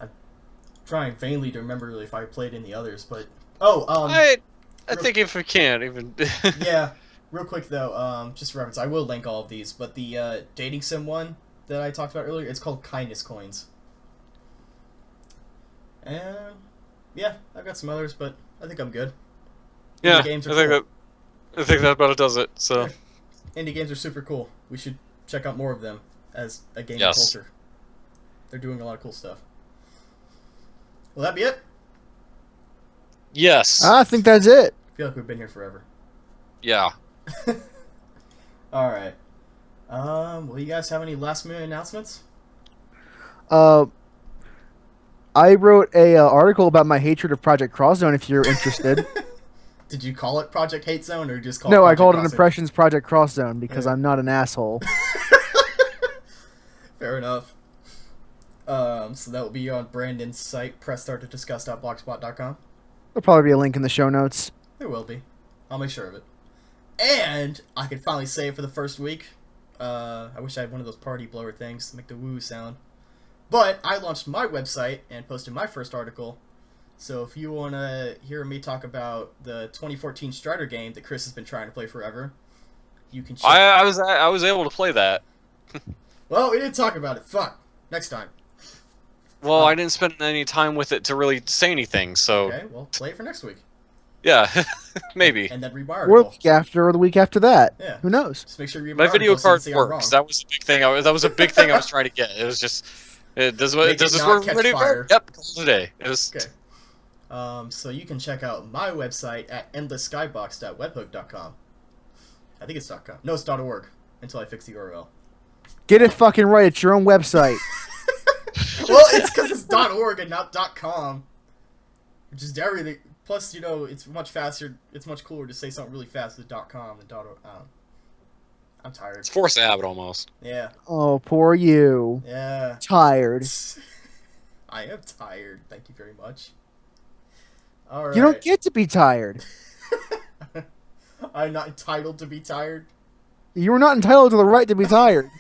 I'm trying vainly to remember really if I played any others, but I think if we can even yeah, real quick though, just for reference, I will link all of these, but the dating sim one that I talked about earlier, it's called Kindness Coins. And yeah, I've got some others, but I think I'm good. Yeah, I think that about does it. So yeah. Indie games are super cool. We should check out more of them as a gaming culture. They're doing a lot of cool stuff. Will that be it? Yes. I think that's it. I feel like we've been here forever. Yeah. All right. Will you guys have any last minute announcements? I wrote a article about my hatred of Project Cross Zone. If you're interested. Did you call it Project Hate Zone or just call No, it I called it Project an Impressions Project Cross Zone because Yeah. I'm not an asshole. Fair enough. So that will be on Brandon's site, pressstarttodiscuss.blogspot.com. There'll probably be a link in the show notes. There will be. I'll make sure of it. And I can finally say it for the first week. I wish I had one of those party blower things to make the woo sound. But I launched my website and posted my first article. So if you want to hear me talk about the 2014 Strider game that Chris has been trying to play forever, you can check. I was able to play that. Well, we didn't talk about it. Fuck. Next time. Well, I didn't spend any time with it to really say anything, so Okay, well, play it for next week. yeah, maybe. And then read my Or article. the week after, or the week after that. Yeah. Who knows? Just make sure you read My video article so you card can see I'm works. wrong. That was a big thing. That was a big thing I was trying to get. It was just, does Make it this not work? catch Ready? fire. Yep, today. It was. Okay. So you can check out my website at endlessskybox.webhook.com. I think it's .com. No, it's .org until I fix the URL. Get it fucking right. It's your own website. Well, it's because it's .org and not .com. Which is everything. Plus, you know, it's much faster. It's much cooler to say something really fast with .com than .org. I'm tired. It's forced habit almost. Yeah. Oh, poor you. Yeah. Tired. I am tired. Thank you very much. All right. You don't get to be tired. I'm not entitled to be tired. You are not entitled to the right to be tired.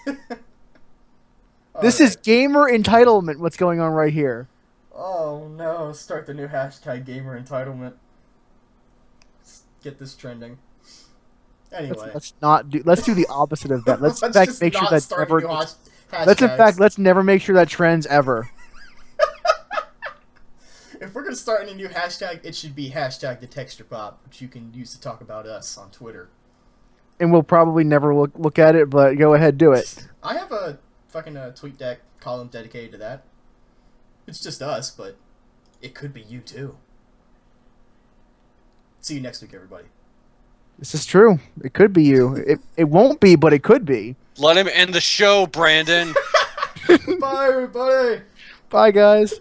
This is gamer entitlement, what's going on right here. Oh no, start the new hashtag gamer entitlement. Let's get this trending. Anyway. Let's do the opposite of that. Let's in fact just make sure not that start never new let's hashtags. never make sure that trends ever. If we're gonna start any new hashtag, it should be hashtag the texture pop, which you can use to talk about us on Twitter. And we'll probably never look at it, but go ahead, do it. I have a fucking TweetDeck column dedicated to that. It's just us, but it could be you too. See you next week, everybody. This is true. It could be you. It won't be, but it could be. Let him end the show, Brandon. Bye, everybody. Bye, guys.